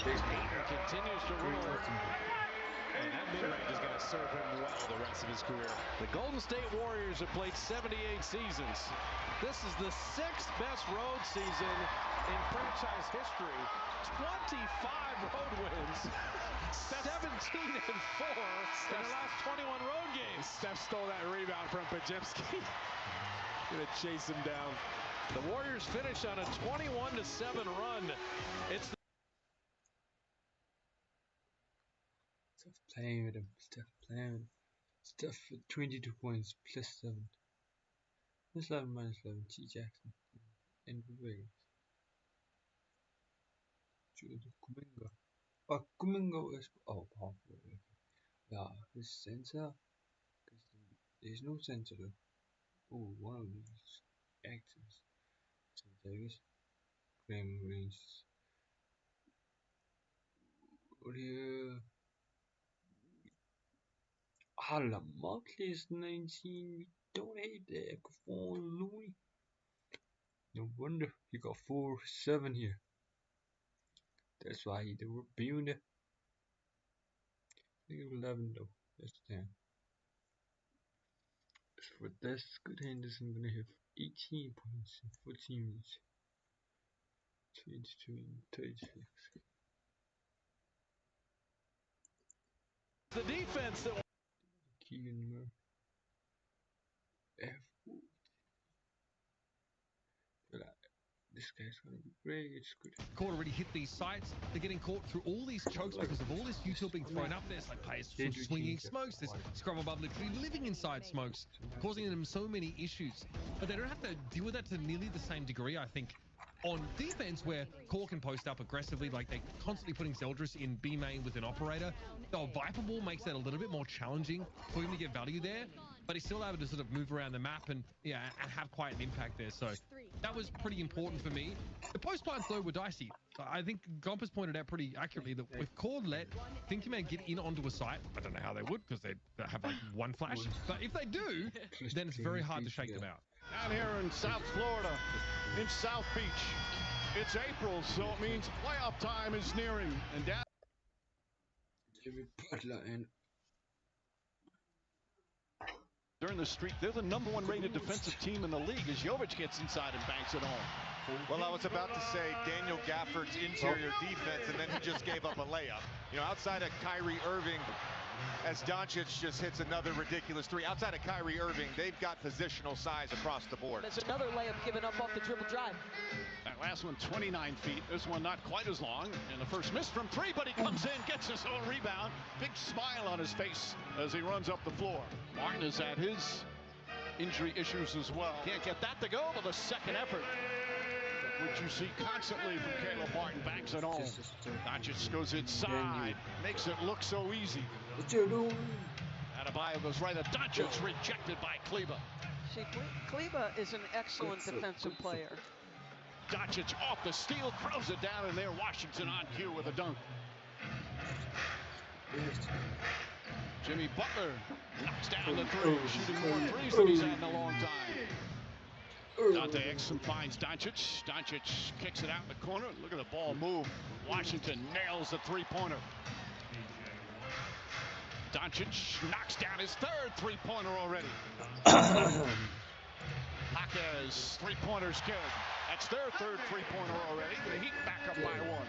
Ayton continues to roll. And that mid-range is going to serve him well the rest of his career. The Golden State Warriors have played 78 seasons. This is the 6th best road season in franchise history. 25 road wins. 17-4 in their last 21 road games. Steph stole that rebound from Pajemski. Gonna chase him down. The Warriors finish on a 21-7 run. It's Steph playing with him. Steph with 22 points plus 7. Plus 11 minus 11. T. Jackson. And Wiggins. Kuminga. Oh, Kuminga is. Oh, powerful. Yeah, his sensor. There's no sensor though. Oh, one of these actors. Davis. Graham Range. What here? Lamont 19. We don't hate that. For Looney. No wonder he got 4-7 here. That's why they were being there. I think 11 though. That's 10. For this, good Henderson gonna have 18 points in 14 minutes. 22 and 36. the defense that Keegan Murray. The This guy's gonna be great. It's good. Court already hit these sites. They're getting caught through all these chokes because of all this util being thrown up there. It's like players from swinging smokes. There's Scrum above literally living inside smokes, causing them so many issues. But they don't have to deal with that to nearly the same degree, I think, on defense, where Core can post up aggressively, like they're constantly putting Zeldris in B main with an operator. The Viper Ball makes that a little bit more challenging for him to get value there, but he's still able to sort of move around the map and and have quite an impact there. So that was pretty important for me. The post plants though were dicey. I think Gompers pointed out pretty accurately that with Core let THNKvs get in onto a site, I don't know how they would because they have like one flash, but if they do, then it's very hard to shake them out. Down here in South Florida, in South Beach, it's April, so it means playoff time is nearing. And down. During the streak, they're the #1 rated defensive team in the league as Jovic gets inside and banks it home. Well, I was about to say Daniel Gafford's interior defense, and then he just gave up a layup. You know, outside of Kyrie Irving, as Doncic just hits another ridiculous three. Outside of Kyrie Irving, they've got positional size across the board. There's another layup given up off the dribble drive. That last one, 29 feet. This one not quite as long. And the first miss from three, but he comes in, gets his own rebound. Big smile on his face as he runs up the floor. Martin is at his injury issues as well. Can't get that to go, but the second effort, which you see constantly from Caleb Martin, banks it home. Doncic goes inside, makes it look so easy. Adebayo goes right at Doncic, rejected by Kleber. See, Kleber is an excellent defensive player. Doncic off the steal, throws it down, and there Washington on cue with a dunk. Jimmy Butler knocks down the three, shooting more threes than he's had in a long time. Dante Exum finds Doncic. Doncic kicks it out in the corner. Look at the ball move. Washington nails the three-pointer. Doncic knocks down his third three-pointer already. Paquez, three-pointer's good. That's their third three-pointer already. The Heat back up by one.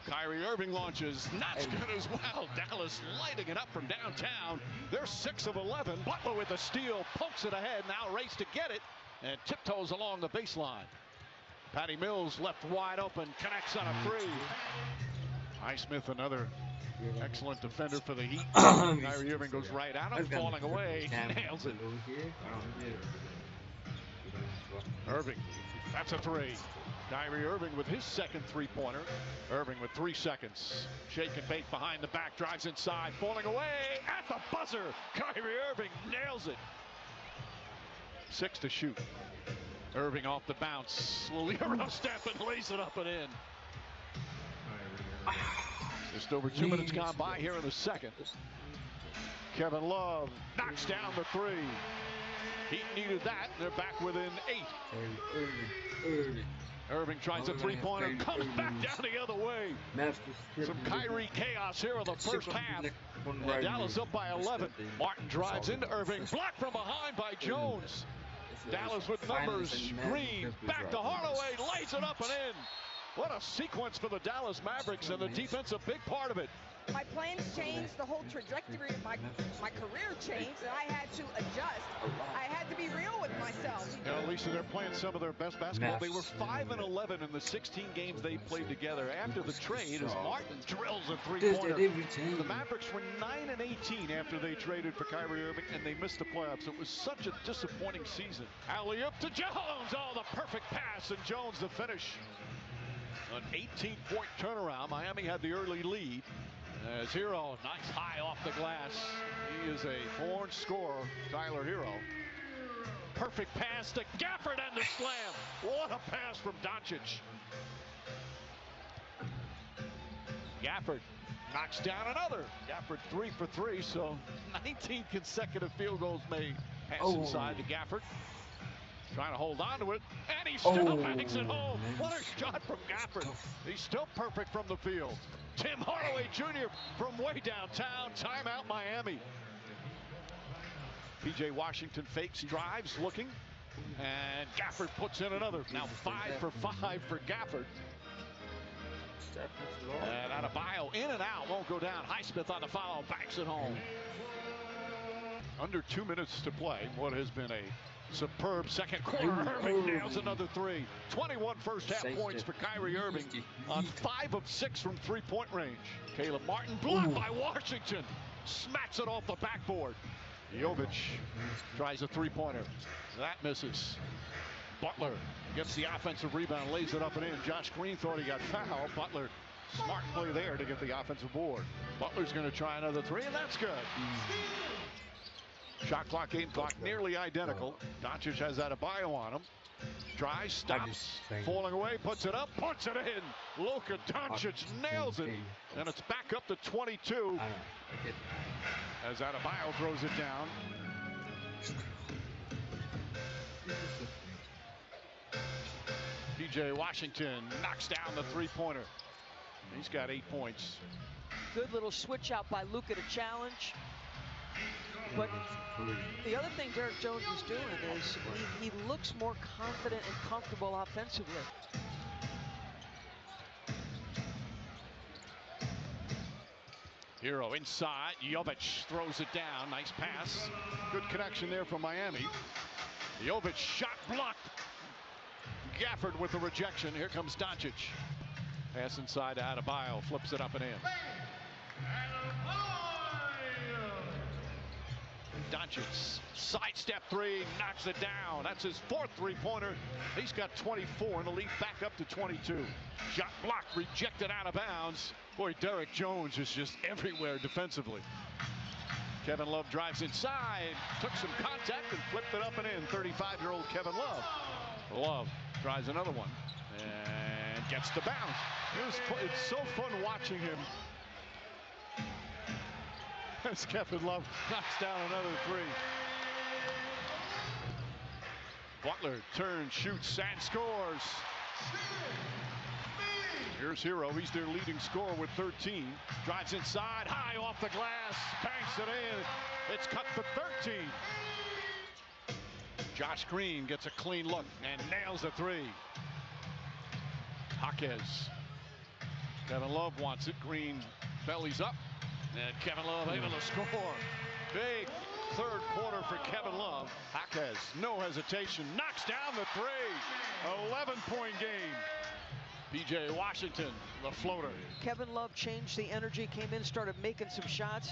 Kyrie Irving launches, not good as well. Dallas lighting it up from downtown. They're 6 of 11. Butler with the steal, pokes it ahead, now race to get it, and tiptoes along the baseline. Patty Mills left wide open, connects on a three. Highsmith, another excellent defender for the Heat. Kyrie Irving goes right at him, falling away, nails it. Irving, that's a three. Kyrie Irving with his second three-pointer. Irving with 3 seconds. Shake and bake behind the back, drives inside, falling away at the buzzer. Kyrie Irving nails it. 6 to shoot. Irving off the bounce. Little Euro step and lays it up and in. Just over 2 minutes gone by here in the second. Kevin Love knocks down the three. He needed that. They're back within 8. Irving tries a three-pointer, comes back down the other way. Some Kyrie chaos here in the first half. And Dallas up by 11. Martin drives into Irving, blocked from behind by Jones. Dallas with numbers. Green, back to Hardaway, lays it up and in. What a sequence for the Dallas Mavericks, and the defense a big part of it. My plans changed, the whole trajectory of my career changed, and I had to adjust. I had to be real with myself. You know, Lisa, they're playing some of their best basketball. They were 5 and 11 in the 16 games they played together after the trade as Martin drills a three-pointer. The Mavericks were 9 and 18 after they traded for Kyrie Irving, and they missed the playoffs. It was such a disappointing season. Alley-oop to Jones. Oh, the perfect pass, and Jones the finish. An 18-point turnaround. Miami had the early lead. As Hero knocks high off the glass. He is a born scorer, Tyler Hero. Perfect pass to Gafford and the slam. What a pass from Doncic. Gafford knocks down another. Gafford 3 for 3, so 19 consecutive field goals made. Pass inside to Gafford. Trying to hold on to it, and he still bangs it home. What a shot from Gafford. He's still perfect from the field. Tim Hardaway Jr. from way downtown. Timeout Miami. PJ Washington fakes, drives, looking, and Gafford puts in another. Now 5 for 5 for Gafford. And Adebayo in and out, won't go down. Highsmith on the follow, banks it home. Under 2 minutes to play. What has been a Superb second quarter. Irving nails another three. 21 first half points for Kyrie Irving on 5 of 6 from three-point range. Caleb Martin blocked by Washington. Smacks it off the backboard. Jovic tries a three-pointer. That misses. Butler gets the offensive rebound, lays it up and in. Josh Green thought he got fouled. Butler, smart play there to get the offensive board. Butler's going to try another three, and that's good. Shot clock, game clock, nearly identical. Doncic has Adebayo on him. Tries, stops, falling away, puts it up, puts it in. Luka Doncic nails it, and it's back up to 22 as Adebayo throws it down. PJ Washington knocks down the three-pointer. He's got 8 points. Good little switch out by Luka to challenge. But the other thing Derek Jones is doing is he looks more confident and comfortable offensively. Hero inside. Jovic throws it down. Nice pass. Good connection there from Miami. Jovic shot blocked. Gafford with the rejection. Here comes Doncic. Pass inside to Adebayo. Flips it up and in. Doncic, sidestep three, knocks it down. That's his 4th three-pointer. He's got 24 and the lead back up to 22. Shot blocked, rejected out of bounds. Boy, Derek Jones is just everywhere defensively. Kevin Love drives inside, took some contact and flipped it up and in. 35-year-old Kevin Love. Love tries another one and gets to bounce. It's so fun watching him. As Kevin Love knocks down another three. Butler turns, shoots, and scores. Here's Hero. He's their leading scorer with 13. Drives inside, high off the glass, banks it in. It's cut to 13. Josh Green gets a clean look and nails a three. Jaquez. Kevin Love wants it. Green bellies up. And Kevin Love able to score. Big third quarter for Kevin Love. Jaquez, no hesitation, knocks down the three. 11-point game. PJ Washington, the floater. Kevin Love changed the energy, came in, started making some shots.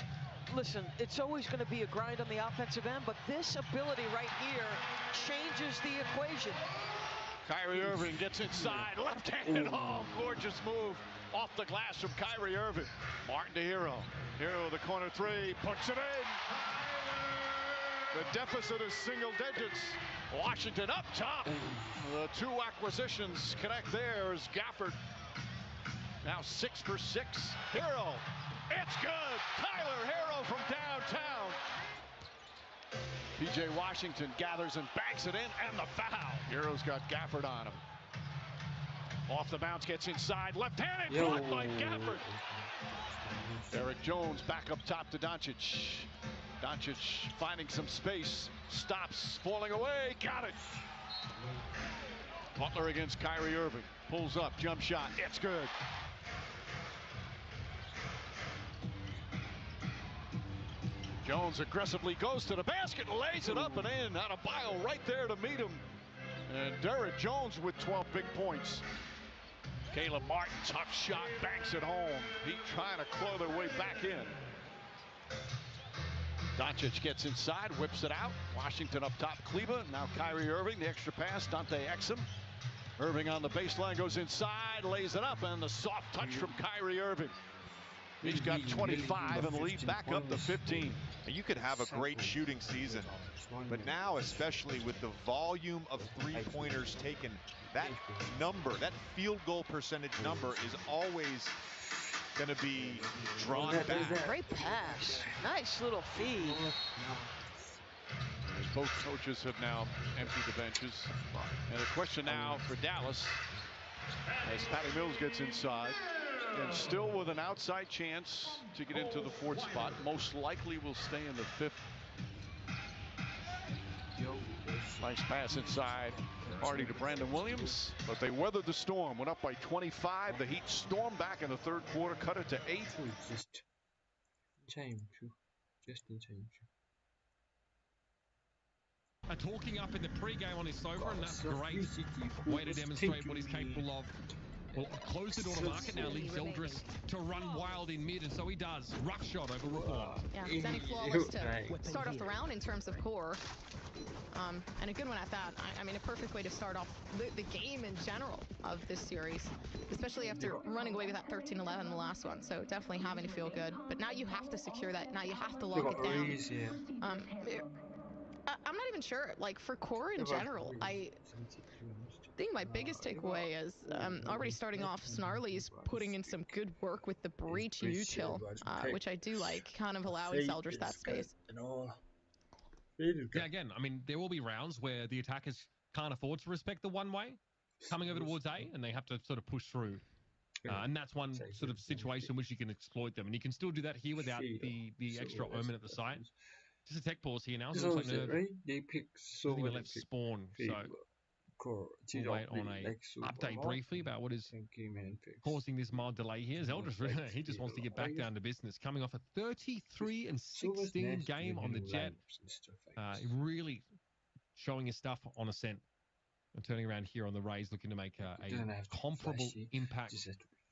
Listen, it's always going to be a grind on the offensive end, but this ability right here changes the equation. Kyrie Irving gets inside, left-handed, gorgeous move off the glass from Kyrie Irving. Martin to Hero. Hero, the corner three, puts it in. The deficit is single digits. Washington up top. The 2 acquisitions connect there as Gafford. Now 6 for 6. Hero, it's good. Tyler Hero from downtown. PJ Washington gathers and banks it in, and the foul. Hero's got Gafford on him. Off the bounce, gets inside, left-handed, blocked by Gafford. Derek Jones back up top to Doncic. Doncic finding some space, stops, falling away, got it. Butler against Kyrie Irving, pulls up, jump shot, it's good. Jones aggressively goes to the basket, lays it up and in. Adebayo right there to meet him. And Derek Jones with 12 big points. Caleb Martin, tough shot, banks it home. Heat trying to claw their way back in. Doncic gets inside, whips it out. Washington up top, Kleba. Now Kyrie Irving, the extra pass, Dante Exum. Irving on the baseline, goes inside, lays it up, and the soft touch from Kyrie Irving. He's got 25 and the lead back up to 15. You could have a great shooting season, but now, especially with the volume of three-pointers taken, that number, that field goal percentage number is always going to be drawn back. Great pass. Nice little feed. As both coaches have now emptied the benches. And the question now for Dallas, as Patty Mills gets inside, and still with an outside chance to get into the 4th spot, most likely will stay in the 5th. Nice pass inside. Hardy to Brandon Williams, but they weathered the storm, went up by 25. The Heat stormed back in the 3rd quarter, cut it to 8. Just in time. talking up in the pre-game on his sofa, and that's great. VCT Way to demonstrate what he's capable of. Well, close the door to market now, leaves Zeldris to run wild in mid, and so he does. Rough shot over Reform. Yeah, Zenny flawless to start off the round in terms of core. And a good one at that. I mean, a perfect way to start off the game in general of this series, especially after running away with that 13-11 in the last one. So definitely having to feel good. But now you have to secure that. Now you have to lock it down. I'm not even sure. Like, for core in general, I think my biggest takeaway is already starting off, Snarly's putting in some good work with the breach util, which I do like, kind of allowing Zeldris that space. Yeah, again, I mean, there will be rounds where the attackers can't afford to respect the one-way coming over towards A, and they have to sort of push through. And that's one sort of situation which you can exploit them. And you can still do that here without the extra omen at the site. Just a tech pause here now. So it looks like Nerve doesn't even left spawn. So we'll wait on a update briefly about what is causing this mild delay here. Zeldris, he just wants to get back down to business. Coming off a 33-16 game on the Jet. Really showing his stuff on Ascent. And turning around here on the Rays, looking to make a comparable impact.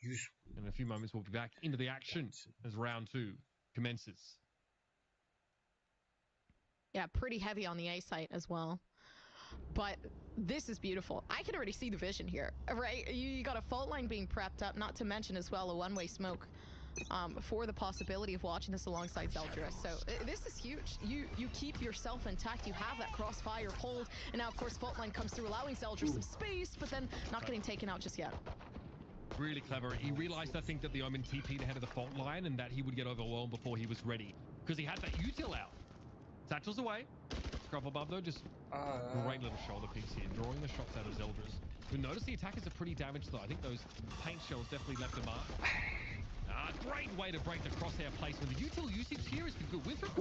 In a few moments, we'll be back into the action as round 2 commences. Yeah, pretty heavy on the A site as well. But this is beautiful. I can already see the vision here, right? You got a fault line being prepped up, not to mention as well a one-way smoke for the possibility of watching this alongside Zeldris. So this is huge. You keep yourself intact. You have that crossfire hold. And now, of course, fault line comes through, allowing Zeldris some space, but then not getting taken out just yet. Really clever. He realized, I think, that the Omen TP'd ahead of the fault line and that he would get overwhelmed before he was ready. Because he had that util out. Satchel's away. Scruff above though, just great little shoulder picks here, drawing the shots out of Zeldris. You'll notice the attackers are pretty damaged though. I think those paint shells definitely left a mark. Great way to break the crosshair placement. The util usage here is good. Winthrop,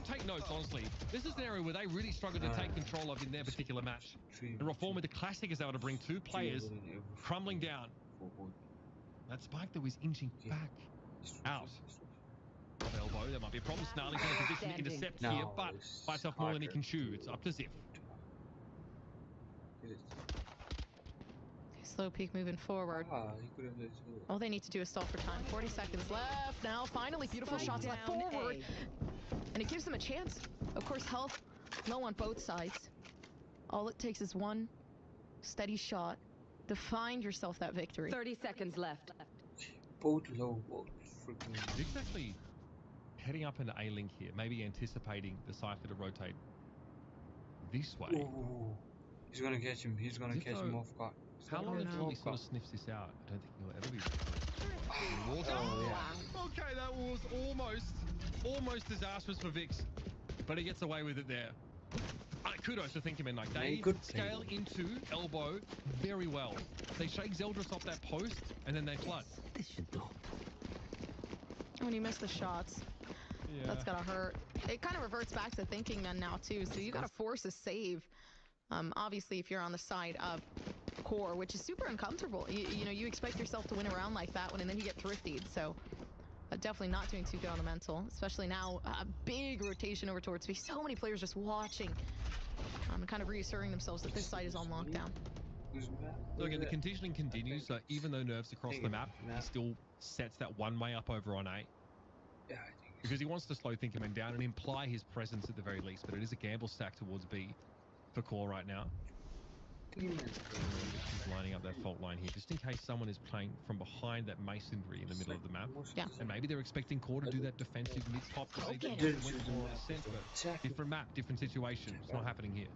take notes, honestly. This is an area where they really struggled to take control of in their particular match. And Reform with the classic is able to bring 2 players crumbling down. That spike though is inching back out. Elbow, there might be a problem. Snarly's in a position to intercept here, but bites off more than he can chew. It's up to Ziff. Slow peak moving forward. All they need to do is stall for time. 40 seconds left. Now, finally, beautiful shots left forward. And it gives them a chance. Of course, health low on both sides. All it takes is one steady shot to find yourself that victory. 30 seconds left. Both low, both freaking. Exactly. Heading up into A-Link here, maybe anticipating the Cypher to rotate this way. Ooh. He's going to catch him. He's going to catch him off guard. How long until he sort of sniffs this out? I don't think he'll ever be. Yeah. Okay, that was almost disastrous for Vix, but he gets away with it there. Kudos to THNKvs, like they scale into elbow very well. They shake Zeldris off that post, and then they flood. When you miss the shots, that's gotta hurt. It kind of reverts back to thinking then now too. So you gotta force a save. Obviously, if you're on the side of core, which is super uncomfortable. You know, you expect yourself to win a round like that one, and then you get thriftied. So definitely not doing too good on the mental, especially now. A big rotation over towards me. So many players just watching, kind of reassuring themselves that this side is on lockdown. So again, the conditioning continues. So even though Nerve's across the map, he still sets that one-way up over on A. Because he wants to slow THNKvs down and imply his presence at the very least. But it is a gamble stack towards B for core right now. He's lining up that fault line here, just in case someone is playing from behind that masonry in the middle of the map. Yeah. And maybe they're expecting core to do that defensive mid-pop. Different map, different situation. It's not happening here.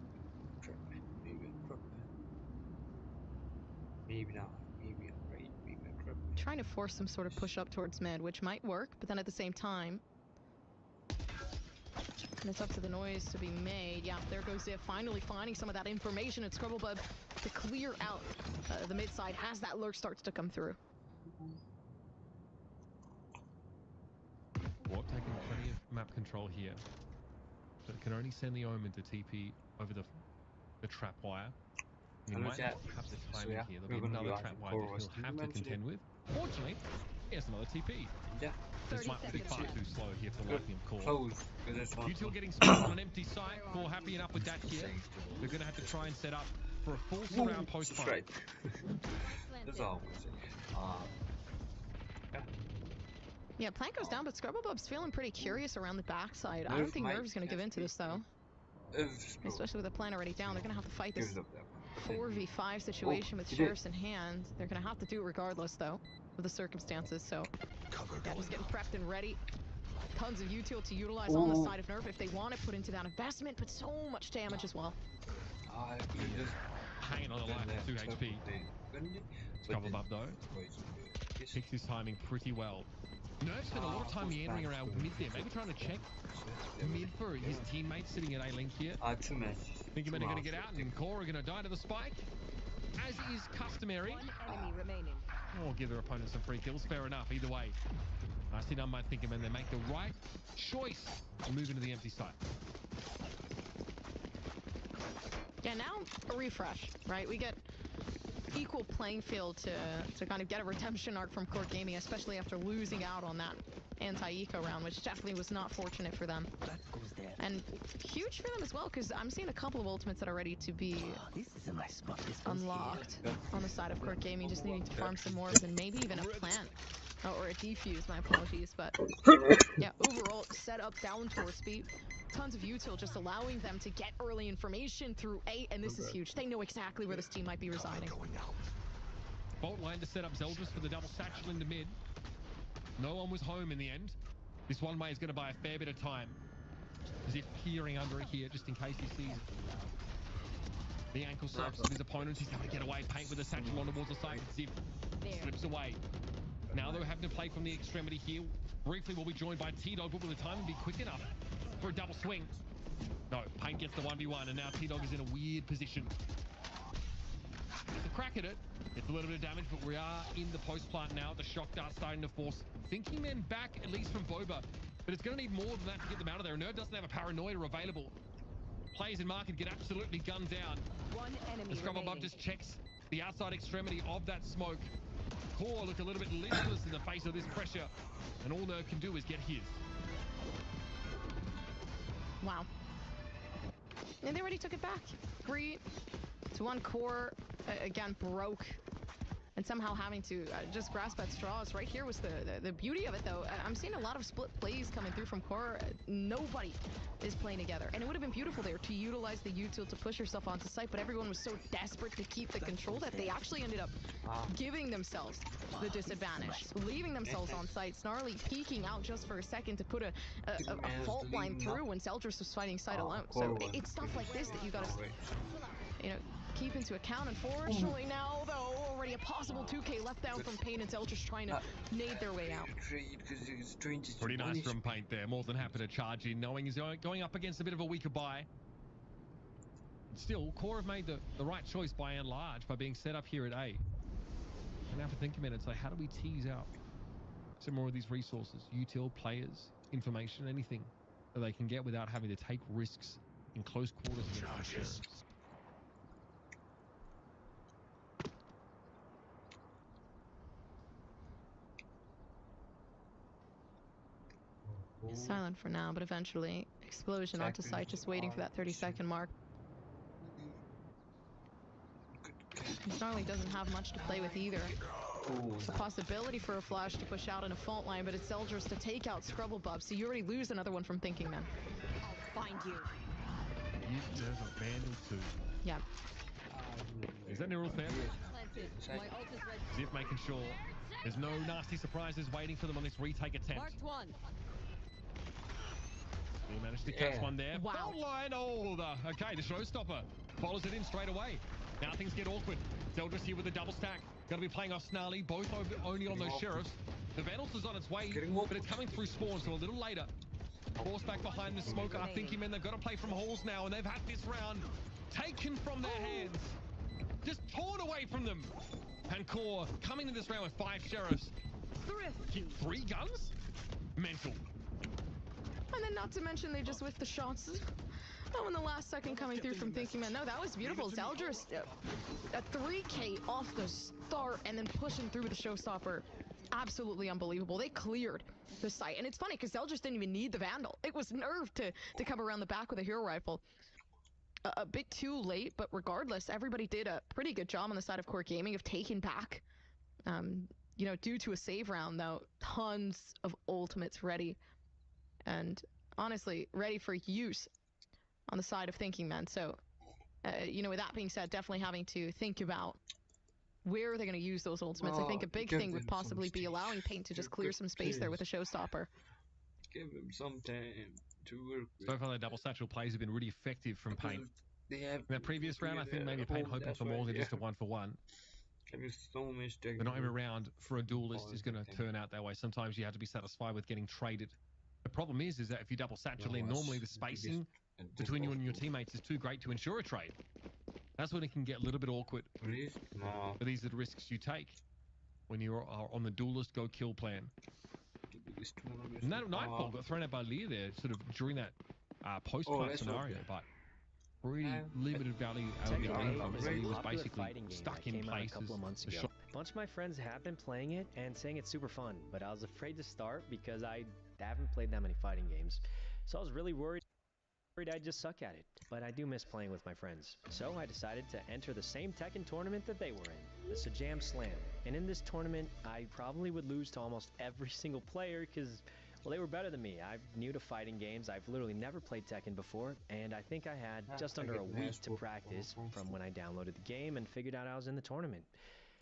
Maybe not. Maybe I'm right. Maybe I'm tripping. Trying to force some sort of push up towards mid, which might work, but then at the same time, and it's up to the noise to be made. Yeah, there goes Ziff, finally finding some of that information. And Scrubblebub to clear out the mid side as that lurk starts to come through. What, taking plenty of map control here. So it can only send the Omen to TP over the trap wire. He might not have the timing here. There'll be another trap wire that he'll have to contend with. Fortunately, he has another TP. Yeah. This might be far too slow here for the liking of Core. Close. Util getting split on an empty site. Core happy enough with that here. They're going to have to try and set up for a full surround post fight. Right. That's all I'm gonna say. Yeah, Plant goes down, but Scrubblebub's feeling pretty curious around the backside. I don't think Nerve's going to give in to this, though. Especially with the Plant already down, they're going to have to fight this 4v5 situation with Sheriffs in hand. They're going to have to do it regardless, though, of the circumstances. So, yeah, just getting prepped and ready. Tons of util to utilize on the side of Nerve if they want to put into that investment, but so much damage as well. Hanging on the line at 2 HP. Scrubblebub, though, picks his timing pretty well. Nerve spent a lot of time meandering around mid there, maybe trying to check mid for his teammates sitting at A-Link here. Too much. Think they're going to get out, and Core are going to die to the spike, as is customary. One enemy remaining. Or give their opponents some free kills. Fair enough, either way. Nicely done by THNKvs, they make the right choice and move into the empty site. Yeah, now a refresh, right? We get equal playing field to kind of get a redemption arc from Core Gaming, especially after losing out on that anti-eco round, which definitely was not fortunate for them. And huge for them as well, because I'm seeing a couple of ultimates that are ready to be unlocked on the side of Core Gaming, just needing to farm some more, and maybe even a plant. Oh, or a defuse, my apologies, but yeah, overall, set up down towards B. Tons of util just allowing them to get early information through A, and this is huge. They know exactly where this team might be residing. Bolt line to set up Zeldris for the double satchel into mid. No one was home in the end. This one way is going to buy a fair bit of time. As if peering under it here, just in case he sees the ankle surface of his opponents. He's going to get away, paint with a satchel on towards the side. Zip slips away. Now they're having to play from the extremity here. Briefly, we'll be joined by T-Dog, but will the timing be quick enough for a double swing? No, Paint gets the 1v1, and now T-Dog is in a weird position. It's a crack at it. It's a little bit of damage, but we are in the post plant now. The shock dart starting to force THNKvs back, at least from Boba. But it's going to need more than that to get them out of there. Nerve doesn't have a paranoia available. Players in market get absolutely gunned down. One enemy Scrubblebub just checks the outside extremity of that smoke. Core look a little bit listless in the face of this pressure, and all Nerve can do is get his. Wow. And they already took it back. 3-1 Core, again, broke. And somehow having to just grasp at straws. Right here was the beauty of it, though. I'm seeing a lot of split plays coming through from Core. Nobody is playing together. And it would have been beautiful there to utilize the util to push yourself onto site, but everyone was so desperate to keep the control that they actually ended up giving themselves the disadvantage, leaving themselves on site. Snarly peeking out just for a second to put a fault line through when Zeldris was fighting site alone. So it's stuff like this that you gotta, keep into account. Unfortunately now, though, already a possible 2K left down from Paint, and Zeldris trying to nade their way out. Pretty nice from Paint there. More than happy to charge in, knowing he's going up against a bit of a weaker buy. Still, Core have made the right choice by and large by being set up here at A. And now for THNKvs, it's like, how do we tease out some more of these resources, util, players, information, anything that they can get without having to take risks in close quarters against the Sheriffs? Silent for now, but eventually explosion onto site, just waiting for that 30-second mark. Snarly doesn't have much to play with either. It's a possibility for a flash to push out in a fault line, but it's Zeldris to take out Scrubblebub, so you already lose another one from THNKvs. I'll find you. There's a vandal too. Yeah. Is that neural theft? Zip making sure there's no nasty surprises waiting for them on this retake attempt. Marked one. He managed to catch one there. Wow. Fault line. Okay, the showstopper follows it in straight away. Now things get awkward. Zeldris here with a double stack. Got to be playing off Snarly, both only on those Sheriffs. The Vandals is on its way, but it's coming through spawn, so a little later. Force back behind the smoke are THNKvs. They've got to play from halls now, and they've had this round taken from their hands. Just torn away from them. And Core coming into this round with 5 Sheriffs. Keep 3 guns? Mental. And then not to mention they just whiffed the shots. Oh, in the last second coming through from THNKvs. No, that was beautiful. Zeldris, a 3K off the start and then pushing through with the showstopper. absolutely unbelievable. They cleared the site, and it's funny because Zell just didn't even need the Vandal. It was Nerve to come around the back with a hero rifle. A bit too late, but regardless, everybody did a pretty good job on the side of Core Gaming of taking back. You know, due to a save round, though, tons of ultimates ready, and honestly, ready for use on the side of THNKvs. So, you know, with that being said, definitely having to think about where they're going to use those ultimates. I think a big thing would possibly be allowing Paint to just clear some space there with a showstopper. Give him some time to work with. So far, the double satchel plays have been really effective from Paint. In that previous round, I think maybe Paint hoping for more than just a 1-for-1. But not every round for a duelist is going to turn out that way. Sometimes you have to be satisfied with getting traded. The problem is that if you double satchel in, normally the spacing between you and your teammates is too great to ensure a trade. That's when it can get a little bit awkward. But these are the risks you take when you are on the duelist go kill plan. And that Nightfall got thrown out by Lear there, sort of during that post-plant scenario, but pretty limited value out of the game from it. He was basically stuck in places. A couple of months ago. A bunch of my friends have been playing it and saying it's super fun, but I was afraid to start because I haven't played that many fighting games. So I was really worried I'd just suck at it, but I do miss playing with my friends. So I decided to enter the same Tekken tournament that they were in, the Sajam Slam. And in this tournament, I probably would lose to almost every single player because, well, they were better than me. I'm new to fighting games. I've literally never played Tekken before, and I think I had just under a week to practice from when I downloaded the game and figured out I was in the tournament.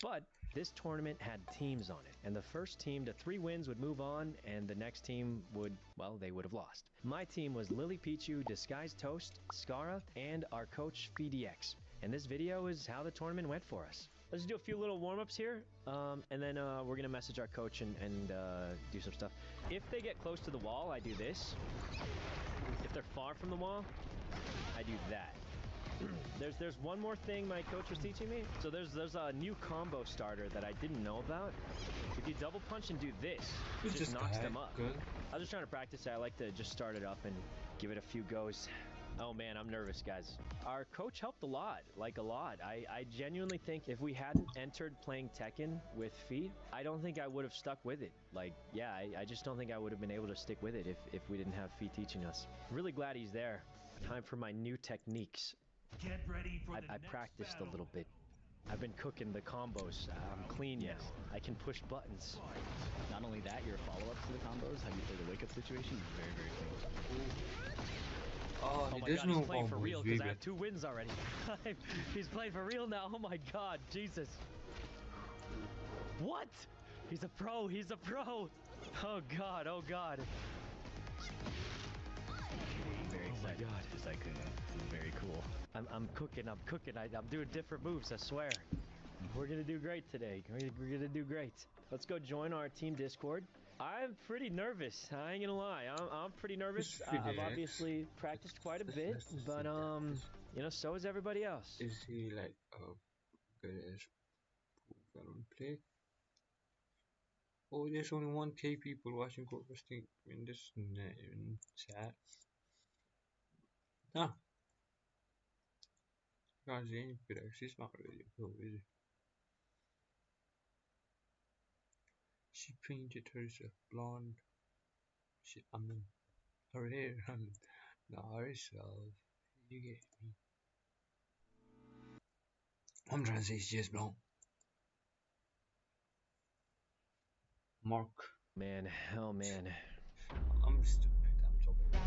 But this tournament had teams on it, and the first team to 3 wins would move on, and the next team would, well, they would have lost. My team was Lily Pichu, Disguised Toast, Scara, and our coach, FDX. And this video is how the tournament went for us. Let's do a few little warm-ups here, and then we're going to message our coach and do some stuff. If they get close to the wall, I do this. If they're far from the wall, I do that. There's one more thing my coach was teaching me. So there's a new combo starter that I didn't know about. If you double punch and do this, it just knocks them up. Good. I was just trying to practice it. I like to just start it up and give it a few goes. Oh man, I'm nervous, guys. Our coach helped a lot, like a lot. I genuinely think if we hadn't entered playing Tekken with Fee, I don't think I would have stuck with it. Like, yeah, I just don't think I would have been able to stick with it if we didn't have Fee teaching us. Really glad he's there. Time for my new techniques. Get ready for I practiced a little bit. I've been cooking the combos. I'm clean now. I can push buttons. Not only that, your follow-ups to the combos, how you play the wake-up situation is very, very clean. Oh my god, he's playing for real because I have 2 wins already. He's playing for real now. Oh my god, Jesus. What? He's a pro. He's a pro. Oh god, oh god. Very excited. God. It's like very cool. I'm cooking. I'm doing different moves, I swear. We're gonna do great today. We're gonna do great. Let's go join our team Discord. I'm pretty nervous. I ain't gonna lie. I'm pretty nervous. I've obviously practiced quite a bit, but you know, so is everybody else. Is he like good as VAlorant play? Oh, there's only 1K people watching Corpusting in this chat. Ah, can't see any pictures. She's not really cool, is it? She painted herself blonde. Her hair, not herself. You get me? I'm trying to say she's just blonde. Mark. Man, oh man. I'm stupid. I'm so bad.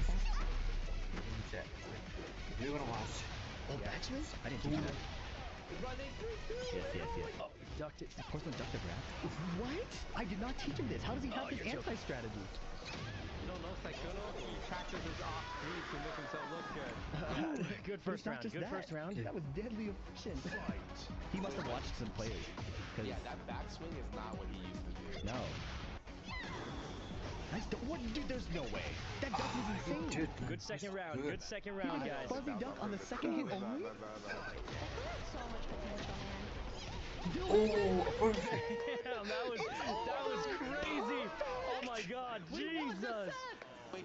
If you're gonna watch. Oh, backswing? I didn't teach you that. Yes. Oh, ducked it. Porcelain ducked a grab? What? I did not teach him this. How does he have this anti-strategy? No, Saikuno. He practices off street to make himself look good. Good first round. Good first round. That was deadly efficient. He must have watched some players. Yeah, that backswing is not what he used to do. No. What, dude, there's no way. That dunk was insane. Good second round. Good second round, guys. Fuzzy dunk on the second hit only? So much potential, man. Oh, Damn, that was crazy. Oh my god, Jesus. We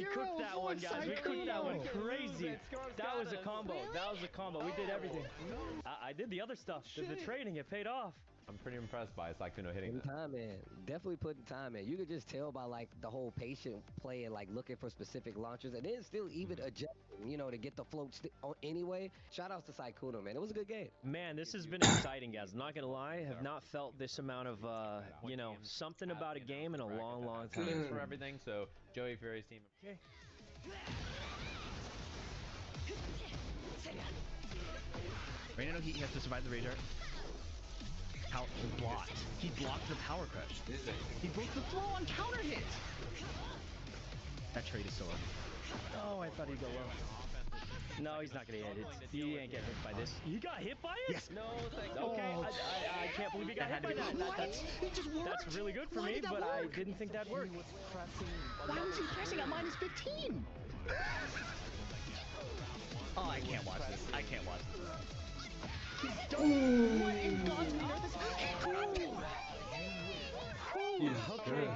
cooked that one, guys. We cooked that one crazy. That was a combo. We did everything. I did the other stuff. The training, it paid off. I'm pretty impressed by Sykkuno hitting that. Time in. Definitely putting time in. You could just tell by like the whole patient play and like looking for specific launchers and then still even adjusting, you know, to get the float anyway. Shout outs to Sykkuno, man. It was a good game. Man, this has been exciting, guys. I'm not gonna lie. I have not felt this amount of, you know, something about a game in a long, long time. Thanks for everything. So, Joey Fury's team. Okay. Right now, he has to survive the Rage Art. How blocked. He blocked the power crush. He broke the throw on counter hit. That trade is so ugly. Oh, I thought he'd go low. No, he's not gonna hit it. He ain't getting hit by this. He got hit by it? Yes. No, thank you. Okay, I can't believe he got hit by that. That's really good for me, but I didn't think that'd work. Why was he pressing at minus 15? Oh, I can't watch this. I can't watch this. What in God's name is this? Okay.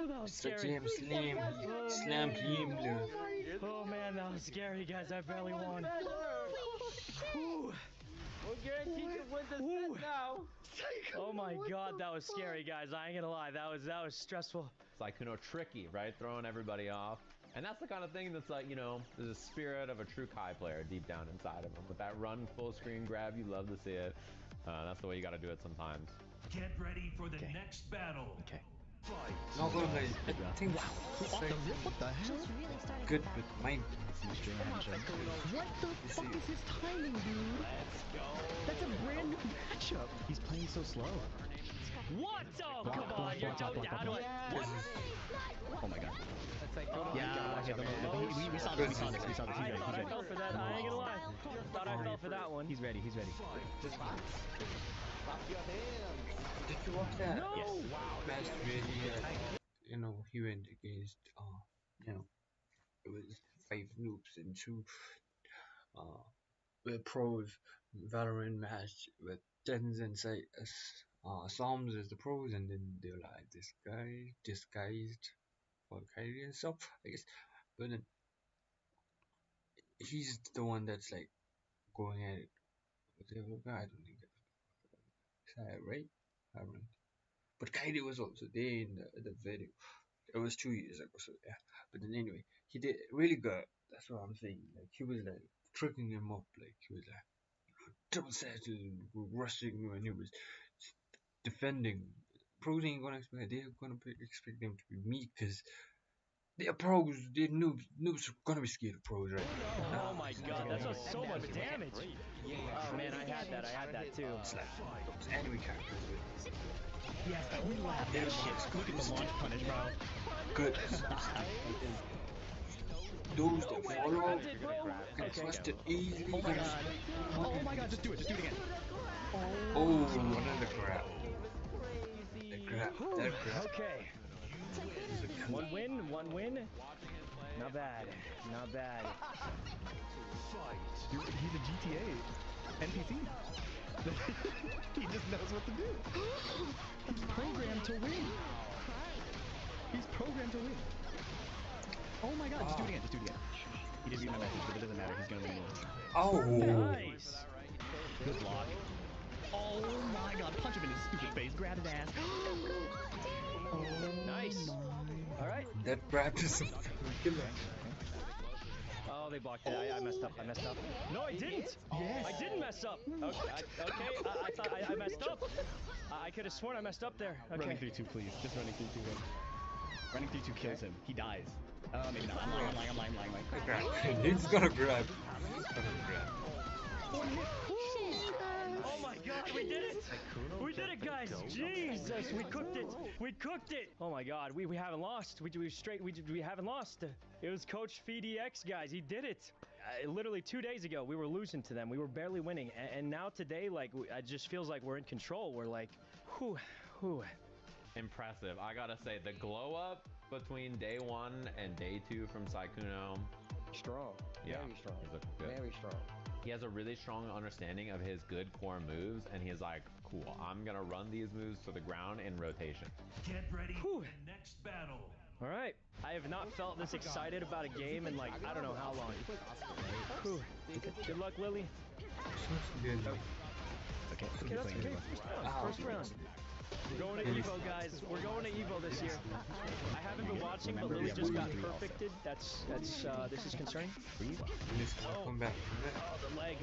That was scary. Slam team. Oh man, that was scary, guys. I barely won. We're guaranteed to win this set now. Oh my God, that was scary, guys. I ain't gonna lie. That was stressful. Sykkuno tricky, right? Throwing everybody off. And that's the kind of thing that's like, you know, there's a spirit of a true Kai player deep down inside of him. With that run full screen grab, you love to see it. That's the way you got to do it sometimes. Get ready for the next battle. Okay. Fight. Not gonna lie, I think What the hell? good with mine. What the fuck is his timing, dude? Let's go. That's a brand new matchup. He's playing so slow. What? Oh, come on. You're down. How do I? What? Oh my God. Yeah, we saw this. I thought I fell for that. I ain't gonna lie. Thought I fell for that one. He's ready. He's ready. Did you watch that? No. Yes. Best really, you know, he went against, you know, it was 5 noobs and 2 pros Valorant match with Dens and Psalms as the pros, and then they're like, this guy disguised for Kyrie and stuff, I guess. But then he's the one that's like going at it with the other guy. I don't think that's right. I don't know. But Kyrie was also there in the video. It was 2 years ago, so yeah. But then anyway, he did really good. That's what I'm saying. Like, he was like tricking him up. Like, he was like double setting, rushing when he was defending. Pros ain't gonna expect. They're gonna expect them to be meek because they're pros. They're noobs. Noobs are gonna be scared of pros, right? Oh my God, that does so much damage. Oh man, I had that too. It's like those enemy characters with. Yes, we love that shit. Look at the launch punish, bro. Good. Those that follow can trust it easily. Oh my God. Oh my God, just do it again. Oh, another grab. The grab. Okay. One win. Not bad. He's a GTA NPC. He just knows what to do. He's programmed to win. Oh my God, just do it again. He didn't read my message, but it doesn't matter. He's gonna win. Oh, nice. Good block. Oh my God, punch him in his stupid face. Grab his ass. Nice. All right. that grab is a killer. Oh, they blocked it. I messed up. No, I didn't. Yes. I didn't mess up. Okay. I thought I messed up. I could have sworn I messed up there. Okay. Running 3-2, please. Just running 3-2. Running 3-2 kills him. He dies. Maybe not. I'm lying. He's gonna grab. Oh my God, we did it! We did it, guys! Jesus, we cooked it! Oh my God, we haven't lost. We haven't lost. It was Coach VDX, guys. He did it. Literally 2 days ago, we were losing to them. We were barely winning, and now today, like, it just feels like we're in control. We're like, whew. Impressive. I gotta say, the glow up between day 1 and day 2 from Sykkuno. Strong. Yeah. Very strong. Good. Very strong. He has a really strong understanding of his good core moves, and he's like, cool, I'm gonna run these moves to the ground in rotation. Get ready for the next battle. All right. I have not felt this excited about a game in, like, I don't know how long. Whew. Good luck, Lily. It's Okay, Okay, that's okay. First round. We're going to Evo, guys. We're going to Evo this year. I haven't been watching, but Lily just got perfected. That's this is concerning. Oh, the leg.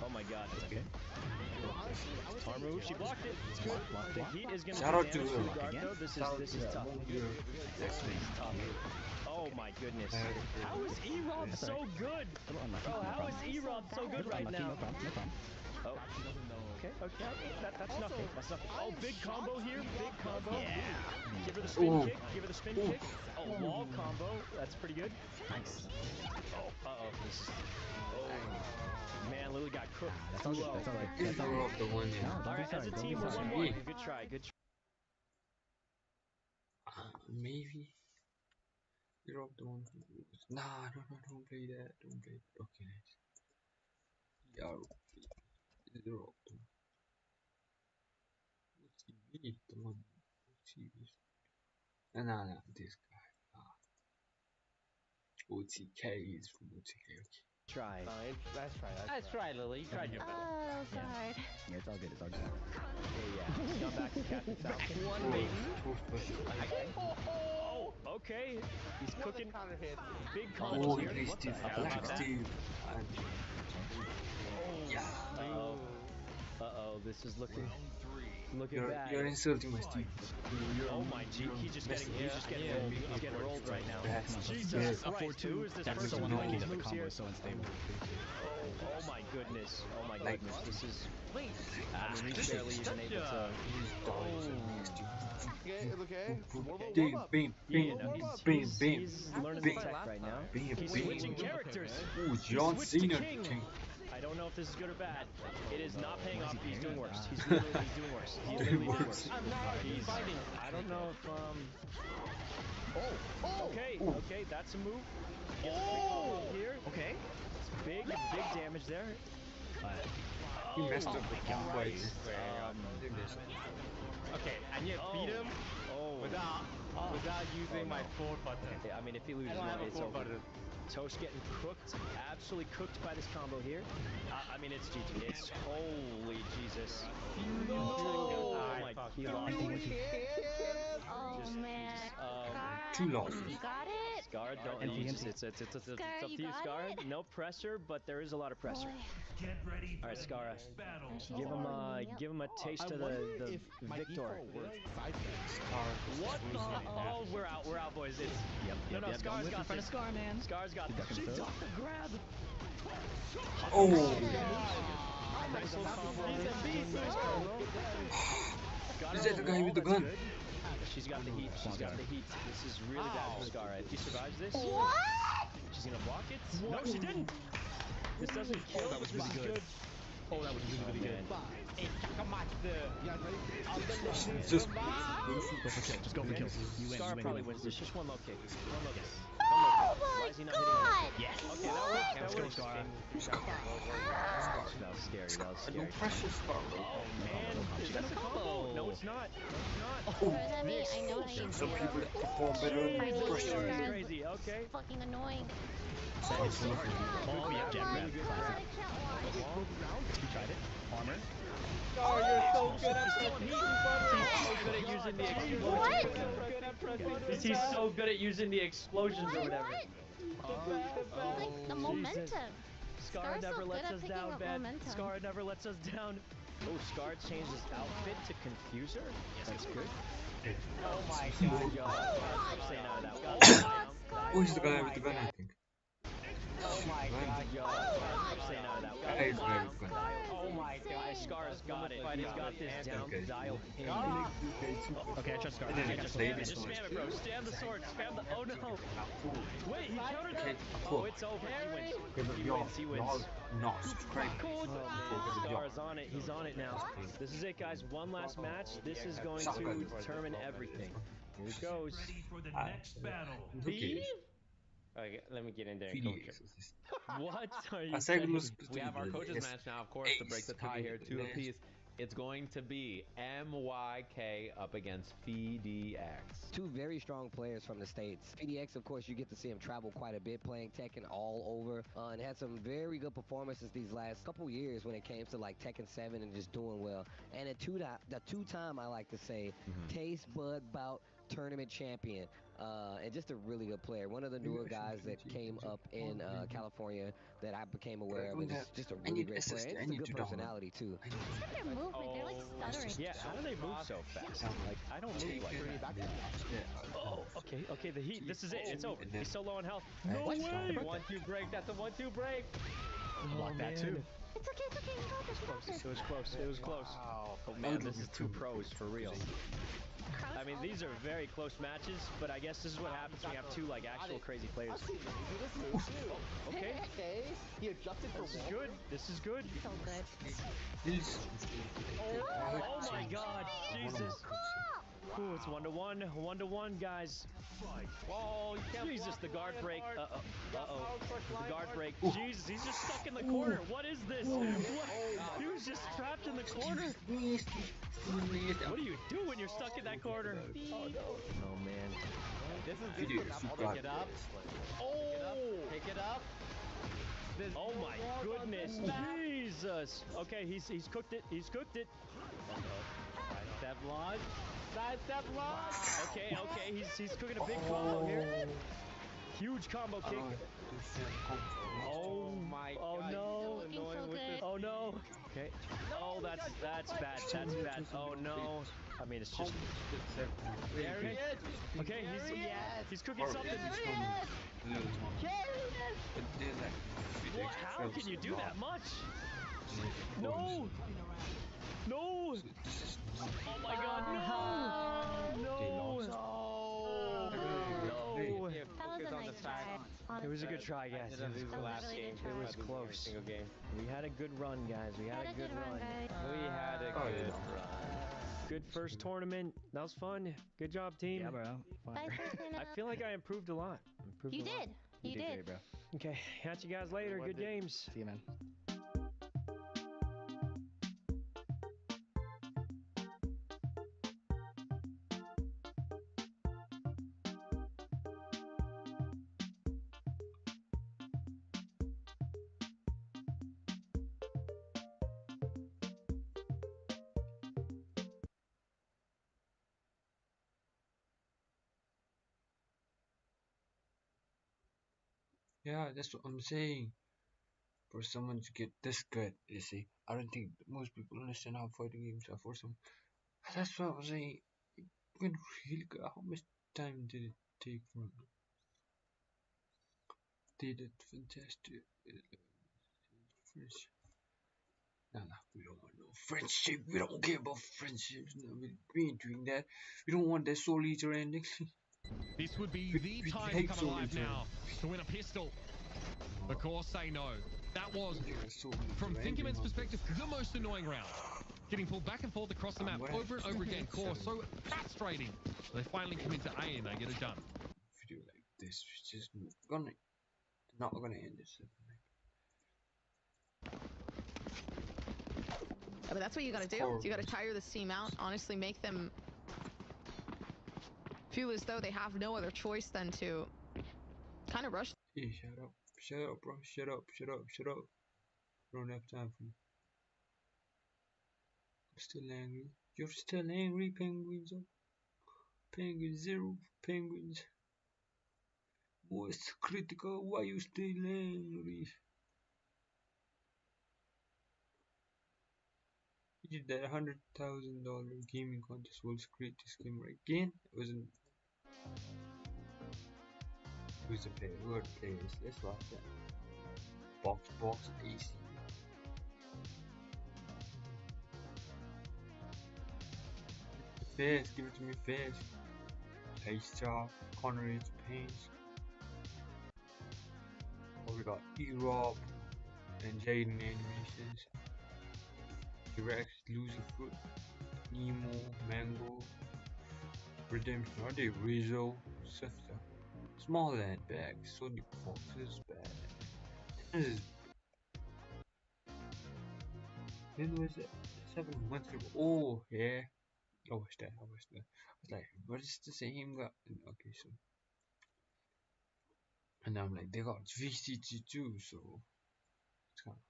Oh my God. That's okay. Arm move. She blocked it. It's good. The heat is going to do damage to the guard, though. This is tough. This is tough. Oh my goodness. How is E-Rob so good? Bro, how is E-Rob so good right now? No problem. Oh. Okay. That's nothing. That's nothing. Oh, big combo here. Big combo. Yeah. Give her the spin kick. Give her the spin kick. Oh, wall combo. That's pretty good. Nice. Oh, this is... Oh. Man, Lily got cooked. That's all good. That's all right. The one. All right, as a team, we're 1-1. Good try. Maybe. You're up the one. Nah, don't play that. Don't play that. Okay, nice. You're up the one. What's the one? Nah, this guy. OTK is from OTK. Okay. Try. Let's try, Lily. You tried your best. Oh, God. Yeah, it's all good. Yeah. Come back to Captain Falcon. One, baby. Oh, okay. He's cooking. Big combos here. What the hell? Yeah. Uh-oh. This is looking bad. You're insulting my Steve. Oh my G, he's just getting rolled. He's getting rolled right now. Jesus Christ, who is this person doing these moves here? So unstable. Oh my goodness. Oh my goodness. This is... Wait. I mean, he's barely even able to... Okay. Beam. He's learning the tech right now. He's switching characters. Ooh, John Cena. I don't know if this is good or bad. It is not paying off. He's doing worse. He's doing worse. He's literally doing worse. He's fighting. I don't know if Okay, that's a move. Gets a quick combo here. Okay. Big damage there. He messed up the combo. Okay, and you beat him without using my forward button. I mean, if he loses now, it's over. Toast getting cooked, absolutely cooked by this combo here. I mean, it's GG. It's holy Jesus. Oh my, he lost. Oh man. Two losses. You got it? Scar, don't. It's up to you, Scar. No pressure, but there is a lot of pressure. Get ready for All right, Scar. Give him a taste of the victor. What the? Oh, we're out, boys. It's no. Scar's got this. Scar, man. Scar's got this. She got the grab. Oh. Nice little combo. He's a beast. Is that the guy with the gun? She's got the heat. This is really bad for Scar. If she survives this, she's gonna block it. No, she didn't. This doesn't kill. That was really good. Oh, that was really good. Just go for kills. Scar probably wins this. Just one low kick. Oh Why my is he not hitting it? God! Yes. Okay, that Let's go, Scar. was scary. No pressure, Scar. Oh man, is that a combo? No, it's not. I mean, I know I Some people perform better under pressure. It's crazy. Okay. fucking annoying. Oh yeah, Oh Jack my grab. God, I can't watch. You tried it. Armor. Oh, you're so good at He's so good at using the explosions or whatever. Like the momentum. Scar Scar's never so lets good at us picking down, up Ben. momentum. Scar never lets us down. Oh, Scar changed his outfit to Confuser. Yes, that's good. Oh my God. Staying out of that. Oh, he's the guy with the gun, I think. Oh my God. Staying out of that. Hey, he's the guy with the gun. Oh my God. Scar's got it. He's got this down. Okay. Dialed in. Okay, I trust Scar. Just spam it, bro. Spam the sword. Spam the. Oh no. Wait, he countered that. Oh, it's over. He wins. Not subscribe. Scar's on it. He's on it now. This is it, guys. One last match. This is going to determine everything. Here it goes. Ready for the next battle. Okay, let me get in there and coach him. What are you saying? We have our coaches match now, of course, to break the tie here, 2 apiece. It's going to be MYK up against VDX. Two very strong players from the States. VDX, of course, you get to see him travel quite a bit, playing Tekken all over, and had some very good performances these last couple years when it came to like Tekken 7 and just doing well. And the two-time, I like to say, Taste Bud Bout tournament champion. And just a really good player. One of the newer guys that came up in California that I became aware of, and just a really great player. And just a good personality too. Look at their movement. They're like stuttering. Yeah, how do they move so fast? Like, I don't move like that. Oh, okay, the heat. This is it. It's over. He's so low on health. No way! 1-2 break. That's a 1-2 break. Block that too. It's okay, it's okay. You got this. You got this. It was close. It was close. Wow. Oh man, this is two pros for real. I mean, these are very close matches, but I guess this is what happens when you have two like actual crazy players. Okay. He adjusted for This is good. This is good. So good. Oh my God, Jesus. Ooh, it's 1-1, 1-1, guys. Oh, Jesus, the guard break. Uh-oh. The guard break. Jesus, he's just stuck in the corner. What is this? What? He was just trapped in the corner. What do you do when you're stuck in that corner? Oh, no. Oh, man. This is pick it up. Oh! Pick it up. Oh, my goodness. Jesus. Okay, he's cooked it. He's cooked it. Sidestep launch. Sidestep launch. Okay, he's cooking a big combo here. Huge combo kick. Oh my God. Oh no. Oh no. Okay. Oh, that's bad. That's bad. Oh no. I mean, it's just. There he is. Okay, he's cooking something. How can you do that much? No. No. Oh my God, no! No! That was a nice try. It was a good try, guys. It was close. We had a good run, guys. We had a good run. We had a good run. Good first tournament. That was fun. Good job, team. Yeah, bro. I feel like I improved a lot. You did. You did. Great, bro. Okay, catch you guys later. Good games. See you, man. Yeah, that's what I'm saying. For someone to get this good, you see, I don't think most people understand how fighting games are. For some, that's what I'm saying. It went really good. How much time did it take from? They did fantastic. French. No, we don't want no friendship. We don't care about friendships. No, we ain't doing that. We don't want that soul eater ending. This would be the time to come alive now to win a pistol. The core say no. That was, from THNKvs' perspective, the most annoying round. Getting pulled back and forth across the map over and over again. Core so frustrating. So they finally commit to A and they get it done. Video like this, it's just not gonna end this. Yeah, but that's what you gotta do. You gotta tire the team out. Honestly, make them feel as though they have no other choice than to kind of rush. Hey, shut up, bro. Shut up. Don't have time for you. I'm still angry. You're still angry, penguins. Penguins 0, penguins. Most critical. Why you still angry? You did that $100,000 gaming contest. World's greatest gamer again. It wasn't. Who's the player? Who are the players? Let's watch that. Box AC. Fast, give it to me fast. Ace job, Connor H. Pains. Oh, we got E-Rob and Jaden animations. T-Rex, Lucifer, Nemo, Mango, Redemption, are they Rizzo, Sifter, Small Land Bag, Sonic Fox is bad. This is When was it? 7 months ago. Oh, yeah. I was there. I was like, what is the same guy? Okay, so. And I'm like, they got VCT too, so. It's kind of.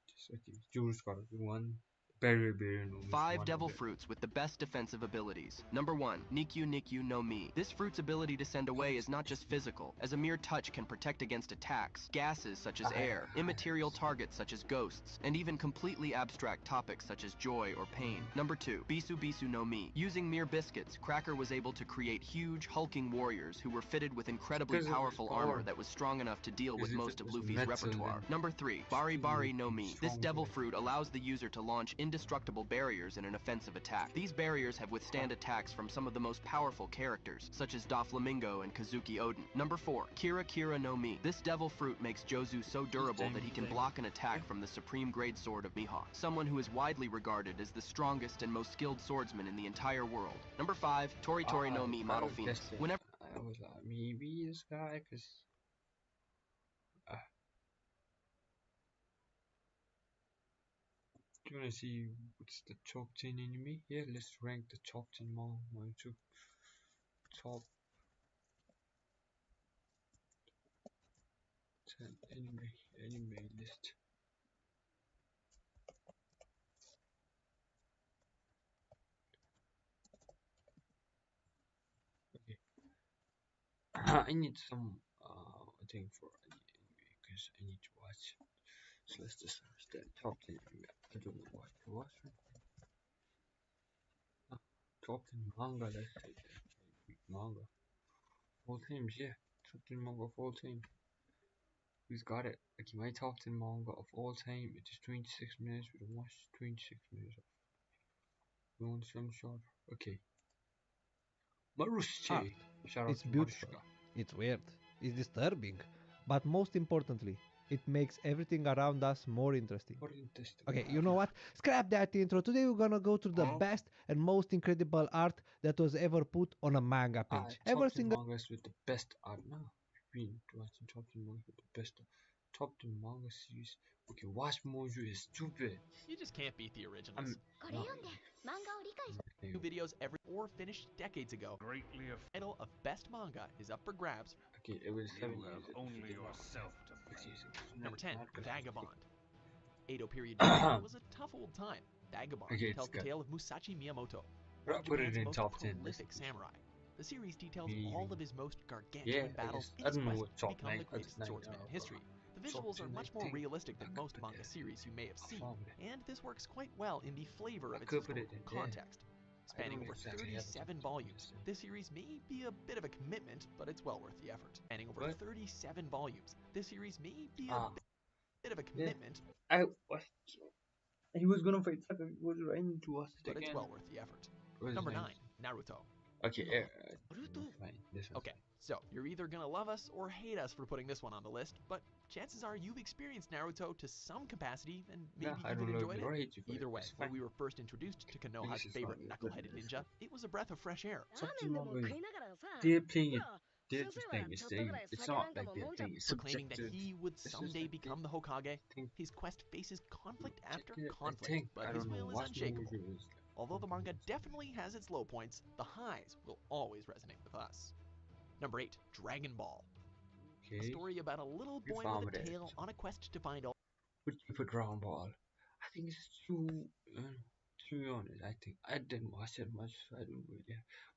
Just, okay, Jules got one. Berry no. 5 devil fruits with the best defensive abilities. Number 1, Nikyu no Mi. This fruit's ability to send away is not just physical, as a mere touch can protect against attacks, gases such as air, immaterial targets such as ghosts, and even completely abstract topics such as joy or pain. Number 2, Bisu no Mi. Using mere biscuits, Cracker was able to create huge, hulking warriors who were fitted with incredibly powerful armor that was strong enough to deal with most of Luffy's repertoire. Number 3, Bari no Mi. This devil fruit allows the user to launch indestructible barriers in an offensive attack. These barriers have withstand attacks from some of the most powerful characters, such as Doflamingo and Kazuki Oden. Number 4, Kira no Mi. This devil fruit makes Jozu so durable that he can block an attack from the supreme grade sword of Mihawk, someone who is widely regarded as the strongest and most skilled swordsman in the entire world. Number 5, Tori no Mi Model Phoenix. Whenever I was like, maybe this guy, because do you want to see what's the top 10 enemy? Yeah, let's rank the top 10 more. 1, 2, top 10 anime list. Okay. I need some thing for anime because I need to watch. So let's just search the top 10 anime. I don't know what to watch. Top 10 manga, let's say that. Manga. Full teams, yeah. Top 10 manga of all time. Who's got it? Okay, my top 10 manga of all time. It is 26 minutes. We don't watch 26 minutes of. We want some short. Okay. Marushi. Shout out it's to beautiful. Marushka. It's weird. It's disturbing. But most importantly, it makes everything around us more interesting. Okay, you know what? Scrap that intro. Today we're gonna go through the best and most incredible art that was ever put on a manga page. Top 10 mangas with the best art. No, we've been watching top 10 mangas with the best top 10 manga series. Okay, watch Mojo is stupid. You just can't beat the originals. New videos every or finished decades ago. Greatly a title of best manga is up for grabs. Okay, it was 7 years. Only yourself to blame. Number 10, Vagabond. Edo period Japan was a tough old time. Vagabond tells the tale of Musashi Miyamoto, one of Japan's most prolific samurai. The series details all of his most gargantuan battles in his quest to become the greatest swordsman in history. The visuals are much more realistic than most manga series you may have seen, and this works quite well in the flavor of its historical context. Spanning over 37 volumes, this series may be a bit of a commitment, but it's well worth the effort. Spanning over 37 volumes, this series may be a bit of a commitment. He was gonna fight Saka, he was running to us but it's well worth the effort. Number 9, Naruto. Okay, Okay, so you're either gonna love us or hate us for putting this one on the list, but chances are you've experienced Naruto to some capacity and maybe even enjoyed it. Either way, when we were first introduced to Konoha's favorite knuckleheaded ninja, it was a breath of fresh air. They're playing it. They're just saying it's not like they're saying it's proclaiming that he would someday become the Hokage. His quest faces conflict after conflict, but his will is unshakable. Although the manga definitely has its low points, the highs will always resonate with us. Number 8, Dragon Ball. A story about a little boy with a tail on a quest to find all. Would you put Dragon Ball? I think it's too. To be honest, I think I didn't watch it much, so I don't really.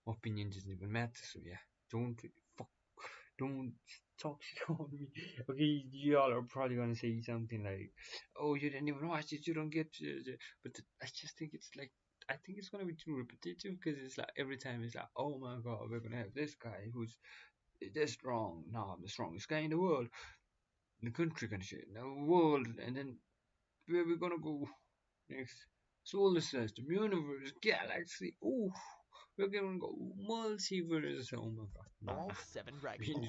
My opinion doesn't even matter. So yeah, don't talk shit on me. Okay, y'all are probably gonna say something like, "Oh, you didn't even watch it, you don't get." But I just think it's like. I think it's gonna be too repetitive because it's like every time it's like, oh my god, we're gonna have this guy who's this strong. Now I'm the strongest guy in the world, in the country, kind of shit, in the world, and then where we're gonna go next? Solar system, universe, galaxy. Ooh, we're gonna go multiverse. Oh my god! All 7 Dragon Balls.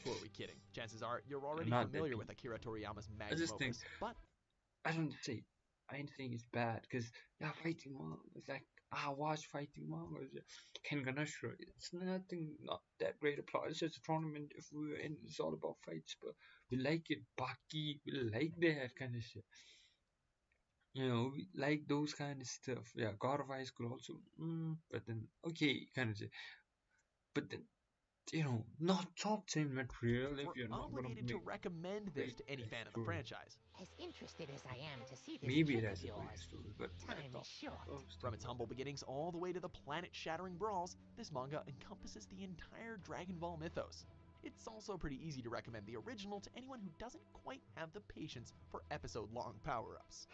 Who are we kidding? Chances are you're already familiar with Akira Toriyama's magnum opus, but I don't say anything is bad because fighting manga. It's like I watch fighting manga. Kenganashra. It's nothing, not that great a plot. It's just a tournament. If we're in, it's all about fights. But we like it, Baki. We like that kind of shit. you know, like those kind of stuff. Yeah, God of Ice could also, but then okay, kind of, but then you know, not top 10 material if you're not gonna obligated to recommend this to any fan of the franchise. As interested as I am to see this maybe it trip has of a yours, great story, but time is short. From its humble beginnings all the way to the planet-shattering brawls, this manga encompasses the entire Dragon Ball mythos. It's also pretty easy to recommend the original to anyone who doesn't quite have the patience for episode-long power-ups.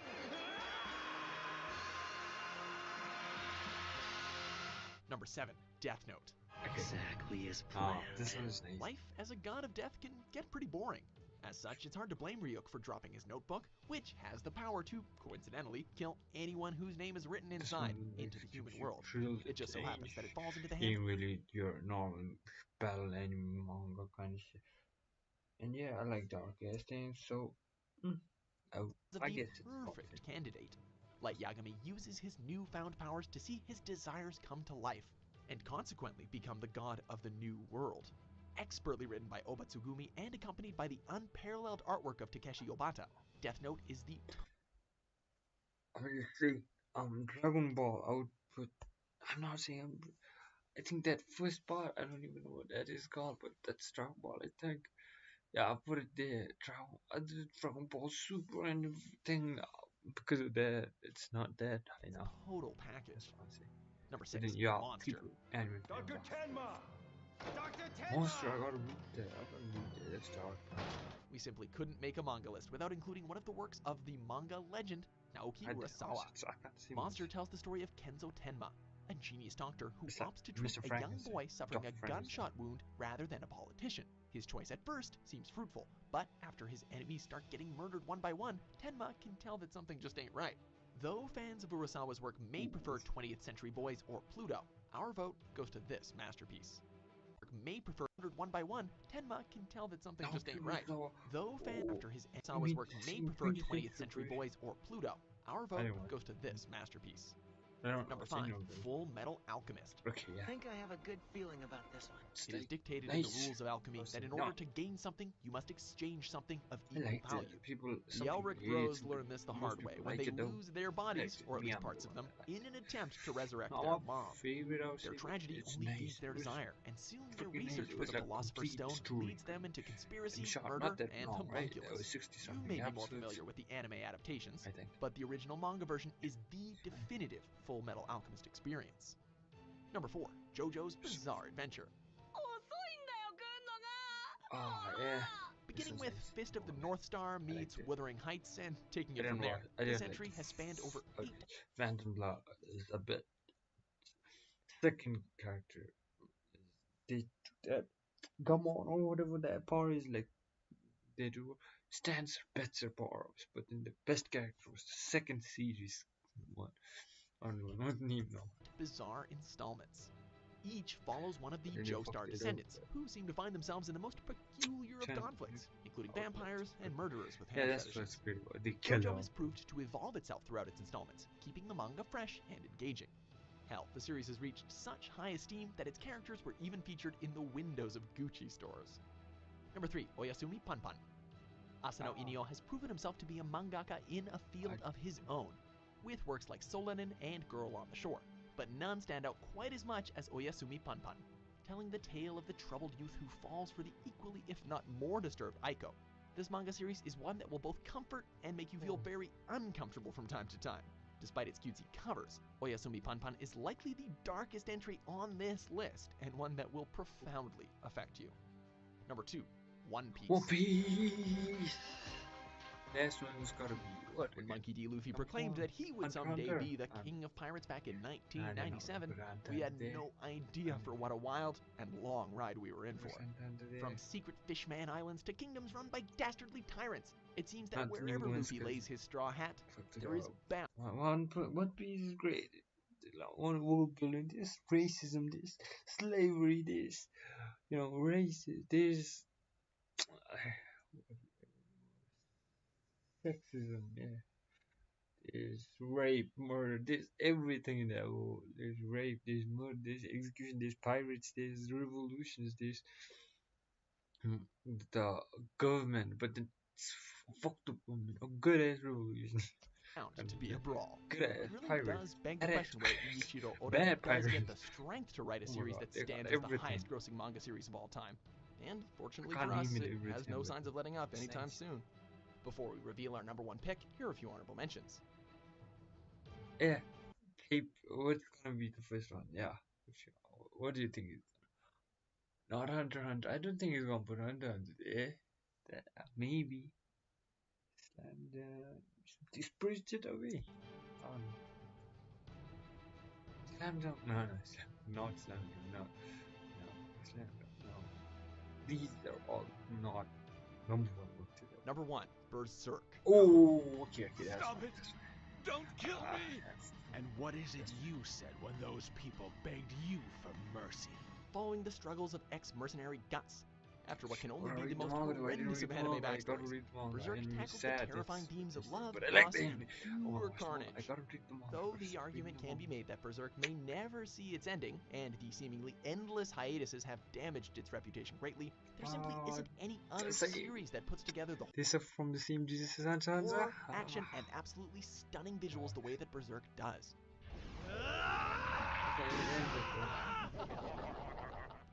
Number 7, Death Note. Exactly as planned. This one is nice. Life as a god of death can get pretty boring. As such, it's hard to blame Ryuk for dropping his notebook, which has the power to, coincidentally, kill anyone whose name is written inside into the human world. It just so happens that it falls into the hands of really your normal battle anime manga kind of shit. And yeah, I like dark ass things, so I guess it's perfect candidate. Light Yagami uses his newfound powers to see his desires come to life, and consequently become the god of the new world. Expertly written by Oba Tsugumi and accompanied by the unparalleled artwork of Takeshi Obata, Death Note is the Dragon Ball, I would put, I'm not saying, I think that first part, I don't even know what that is called, but that's Dragon Ball, I think. Yeah, I'll put it there. Dragon Ball Super and everything, because of that, it's not that high now. Total package. Number 6, yeah, Monster. Dr. Tenma! Dr. Tenma! Monster, I gotta read that. That's dark. We simply couldn't make a manga list without including one of the works of the manga legend, Naoki Urasawa. Monster tells the story of Kenzo Tenma, a genius doctor who opts to treat a young boy suffering a gunshot wound rather than a politician. His choice at first seems fruitful, but after his enemies start getting murdered one by one, Tenma can tell that something just ain't right. Though fans of Urasawa's work may prefer 20th Century Boys or Pluto, our vote goes to this masterpiece. May prefer murdered one by one, Tenma can tell that something just ain't right. Though fans after his Urasawa's work may prefer 20th Century Boys or Pluto, our vote goes to this masterpiece. Number 5, Full Metal Alchemist. Okay, yeah. I think I have a good feeling about this one. It is dictated in the rules of alchemy that in order to gain something, you must exchange something of equal value. The Elric bros learn this the hard way when they lose their bodies, or at least parts of them, in an attempt to resurrect their mom. Their tragedy only feeds their desire, and soon their research for the Philosopher's Stone leads them into conspiracy, murder, and homunculus. You may be more familiar with the anime adaptations, but the original manga version is the definitive Full Metal Alchemist experience. Number 4, JoJo's Bizarre Adventure. Yeah. Beginning with Fist of the North Star meets Wuthering Heights and taking it from there, this entry has spanned over 8. Phantom Blood is a bit second character. They do that. Come on, or whatever that power is, like they do stands better powers, but then the best character was the second series one. I don't even know. Bizarre installments. Each follows one of the Joestar descendants, who seem to find themselves in the most peculiar of conflicts, including vampires and murderers with hand fetishes. JoJo has proved to evolve itself throughout its installments, keeping the manga fresh and engaging. Hell, the series has reached such high esteem that its characters were even featured in the windows of Gucci stores. Number 3, Oyasumi Panpan. Asano Inio has proven himself to be a mangaka in a field of his own, with works like Solanin and Girl on the Shore, but none stand out quite as much as Oyasumi Panpan, telling the tale of the troubled youth who falls for the equally if not more disturbed Aiko. This manga series is one that will both comfort and make you feel very uncomfortable from time to time. Despite its cutesy covers, Oyasumi Panpan is likely the darkest entry on this list, and one that will profoundly affect you. Number 2, One Piece. One Piece! Last one's gotta be what? When Monkey D. Luffy proclaimed that he would someday be the king of pirates back in 1997, we had no idea for what a wild and long ride we were in for. From secret fishman islands to kingdoms run by dastardly tyrants, it seems that wherever Luffy lays his straw hat, there is bound. One Piece is great. One world building, this racism, this slavery, this, you know, racism, this sexism, yeah. There's rape, murder, there's everything in that world. There's rape, there's murder, there's execution, there's pirates, there's revolutions, there's the government, but it's fucked up woman, a good ass revolution. to be a brawl. Good It really pirate. does beg the question whether Ichiro Oda Bad does pirate. get the strength to write a series that stands as the highest grossing manga series of all time. And fortunately for us, it has no signs of letting up anytime soon. Before we reveal our #1 pick, here are a few honorable mentions. Yeah. What's gonna be the first one? Yeah. What do you think? Not Hunter x Hunter. I don't think he's gonna put Hunter x Hunter there. Maybe. Slender. Spirited Away. Slam Dunk. No, not Slam Dunk. No. Slam Dunk. No. These are all not #1. #1, Berserk. Oh, okay, that's Stop fine. it! Don't kill me! And what is it you said when those people begged you for mercy? Following the struggles of ex-mercenary Guts. After what can only be the most horrendous of anime backstories, Berserk tackles the terrifying themes of love, loss, and pure carnage. Though the argument can be made that Berserk may never see its ending, and the seemingly endless hiatuses have damaged its reputation greatly, there simply isn't any other series that puts together the These are from the same Jesus as Hunter x horror, Hunter. action, and absolutely stunning visuals the way that Berserk does.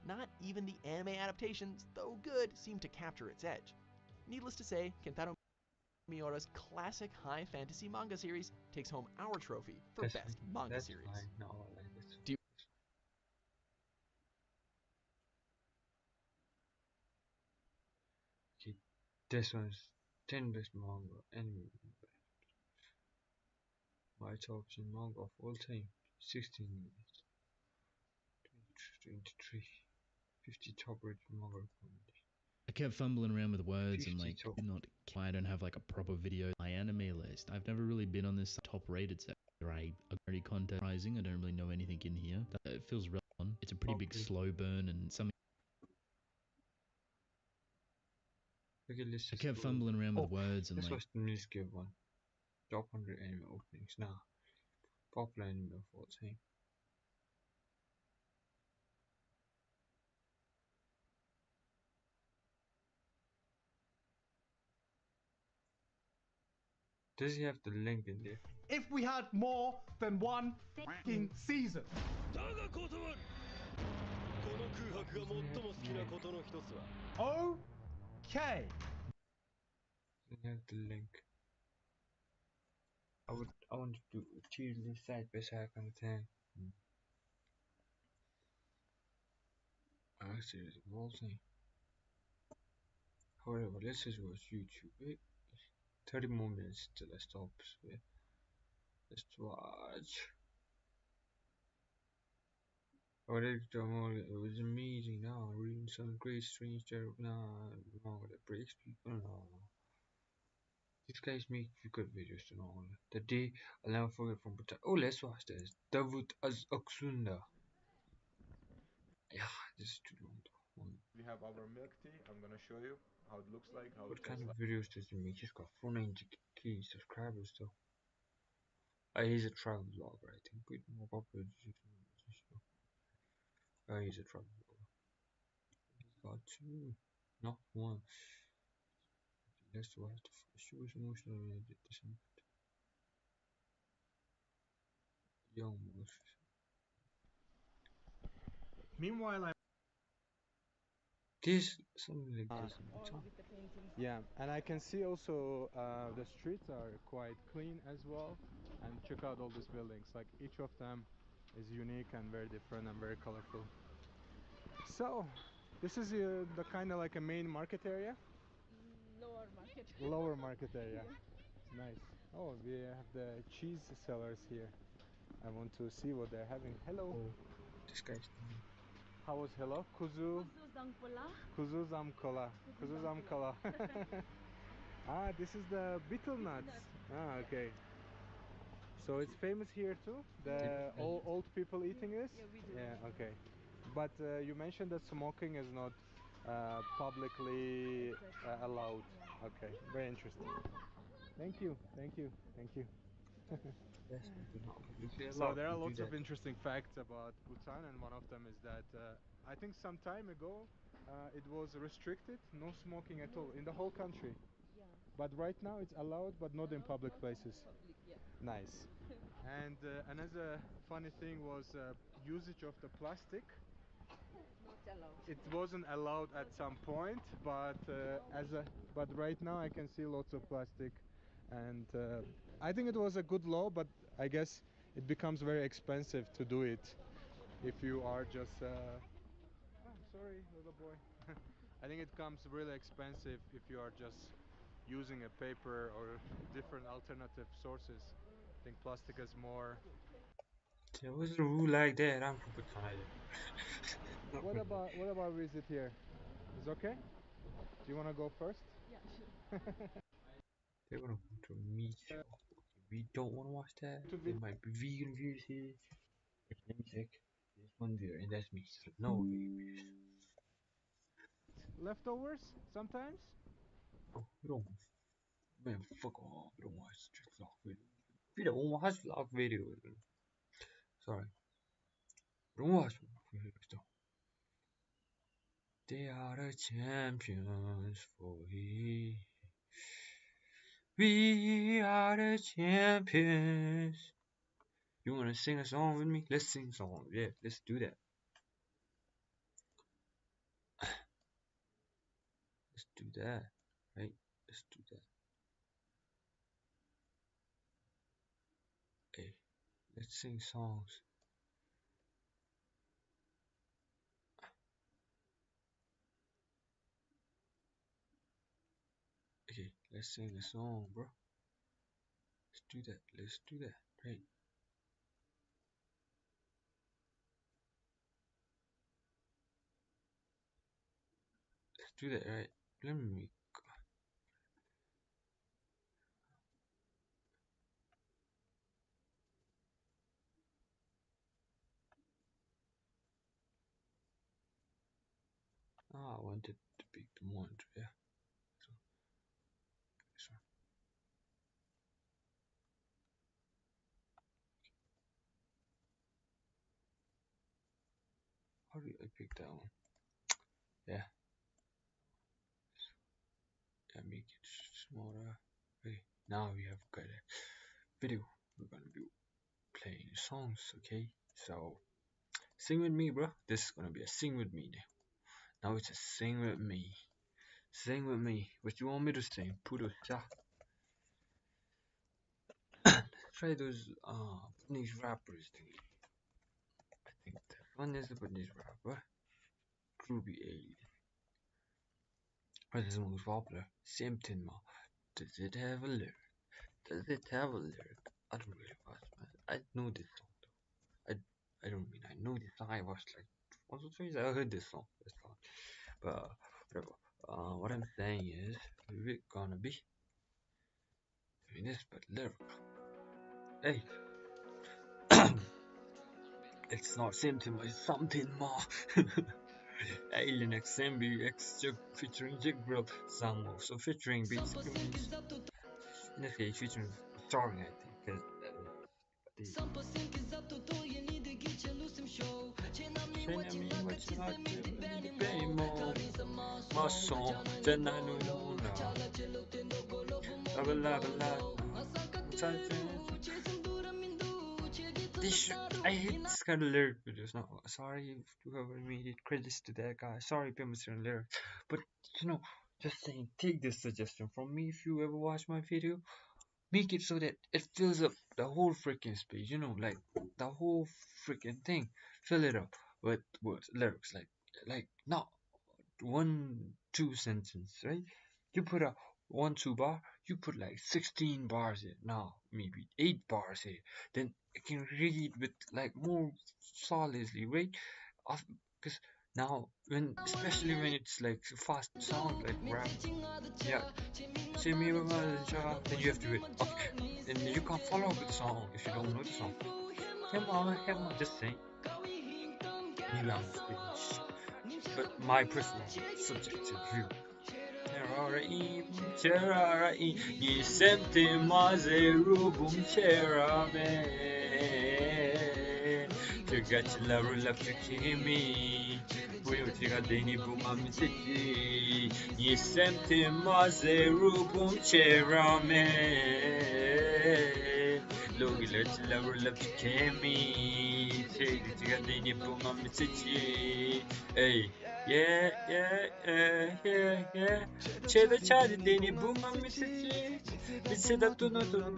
Not even the anime adaptations, though good, seem to capture its edge. Needless to say, Kentaro Miura's classic high fantasy manga series takes home our trophy for best manga series. No, I like this. Okay, this one's 10 best manga anime. My top 10 manga of all time. 16 minutes. 23. 50 top rated manga. I kept fumbling around with words and like not. I don't have like a proper video. My anime list. I've never really been on this top rated sector. I very contextualizing. I don't really know anything in here. It feels relevant. It's a pretty big slow burn and something. Okay, I kept fumbling around with words and this like. was the Newsgame one. Top 100 anime openings now. Popular anime of all time. Does he have the link in there? If we had more than one fucking season. Okay. Does he have the link? I want to do a tier list side by side kind of thing. Series of all time. However, let's just watch YouTube. 30 more minutes till I stop. So yeah. Let's watch. It was amazing. Now reading some great strange joke now that breaks people now. These guys make good videos and all. The day I'll never forget from oh, let's watch this. Davut Az Aksunda. Yeah, this is too long though. We have our milk tea. I'm gonna show you how it looks like. What kind of videos does he make? He's got 490k subscribers though. He's a travel vlogger, I think. Bit more popular. He's a travel vlogger. He's got 2, not 1. Let's watch the show is emotional related to some young monsters. Meanwhile, I'm this something like this. Yeah, and I can see also the streets are quite clean as well. And check out all these buildings. Like each of them is unique and very different and very colorful. So this is the kind of like a main market area. Lower market. Lower market area. Nice. Oh, we have the cheese sellers here. I want to see what they're having. Hello. Oh, this guy's. How was hello? Kuzu zamkola. Kuzu zamkola. Ah, this is the beetle nuts. Ah, okay. So it's famous here too? The old people eating this? Yeah, we do. Yeah, okay. But you mentioned that smoking is not publicly allowed. Okay, very interesting. Thank you, thank you, thank you. So there are lots of interesting facts about Bhutan, and one of them is that I think some time ago it was restricted, no smoking at all in the whole country. Yeah. But right now it's allowed, but not in public places. Nice. And another funny thing was usage of the plastic. Not allowed. It wasn't allowed at some point, but but right now I can see lots of plastic, and I think it was a good law, but I guess it becomes very expensive to do it if you are just oh, sorry, little boy. I think it comes really expensive if you are just using a paper or different alternative sources. I think plastic is more. There was a rule like that. I'm from What about visit here? Is okay? Do you want to go first? Yeah, sure. They're gonna go to a meat show. We don't want to watch that. There might be vegan views here. Let me check. There's one viewer, and that's me. So no vegan views. Leftovers sometimes? Oh, we don't. Man, fuck off. We don't watch vlog videos. We don't watch vlog videos. Sorry. We don't watch vlog videos though. They are the champions for we. We are the champions. You wanna sing a song with me? Let's sing a song. Yeah, let's do that. Let's do that. Right? Let's do that. Okay. Let's sing songs. Okay, let's sing a song, bro. Let's do that. Let's do that. Right? Let's do that, right? Let me. Ah, I wanted to pick the one, yeah. So, this one. How do I pick that one? Yeah. Yeah, make it smaller. Okay, now we have got a video. We're gonna be playing songs, okay? So, sing with me, bro. This is gonna be a sing with me now. Now it's a sing with me. Sing with me. What you want me to sing? Put a shot. Let's try those Japanese rappers thingy. I think that one is a Japanese rapper. Groovy Alien. What is the most popular? Same thing, ma. Does it have a lyric? Does it have a lyric? I don't really watch, man. I know this song though. I don't mean I know this song. I watched like once or twice. I heard this song. That's fine. But whatever. What I'm saying is we're gonna be doing this, but lyrical. Hey. It's not something, it's something more. Alien X MB X featuring Jig Grill, some also featuring Beats. In this case, featuring Starring, I think, because I hate this kind of lyric videos. No, sorry to whoever made it. Credits to that guy. Sorry, permission lyric. But you know, just saying, take this suggestion from me. If you ever watch my video, make it so that it fills up the whole freaking space. You know, like the whole freaking thing. Fill it up with words, lyrics, like not 1-2 sentence, right? You put a 1-2 bar, you put like 16 bars here. Now maybe 8 bars here. Then you can read with like more solidly, right? Because now especially when it's like fast sound like rap, yeah. Say me then you have to read. Okay. And you can't follow up with the song if you don't know the song. Come on, just sing. Maybe I'm just but my personal subjective view. Terrarai, ni sente mazeru bum terame. Tergachla rula fikimi. Uyutiga deni bumamiti. Ni sente mazeru bum terame. Logi let's level love to Kemi. Take it together, then you boom on Mitsuchi. Hey, yeah. Cheddar charge, then you boom on Mitsuchi. Mitsuda to no to.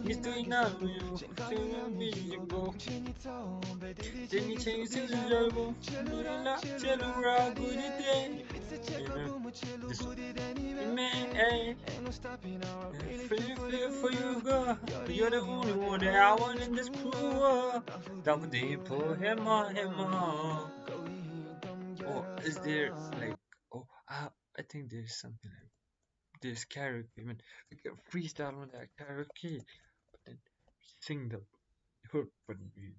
Mister Inaru, Go. Then you change to the level. Murala, Chelura, good day. Man, for you, girl. You're the only one that I want in this crew. Double deep, pull him on. Oh, is there like, I think there's something like this karaoke. I mean, we can freestyle on that karaoke, but then sing the hook, but we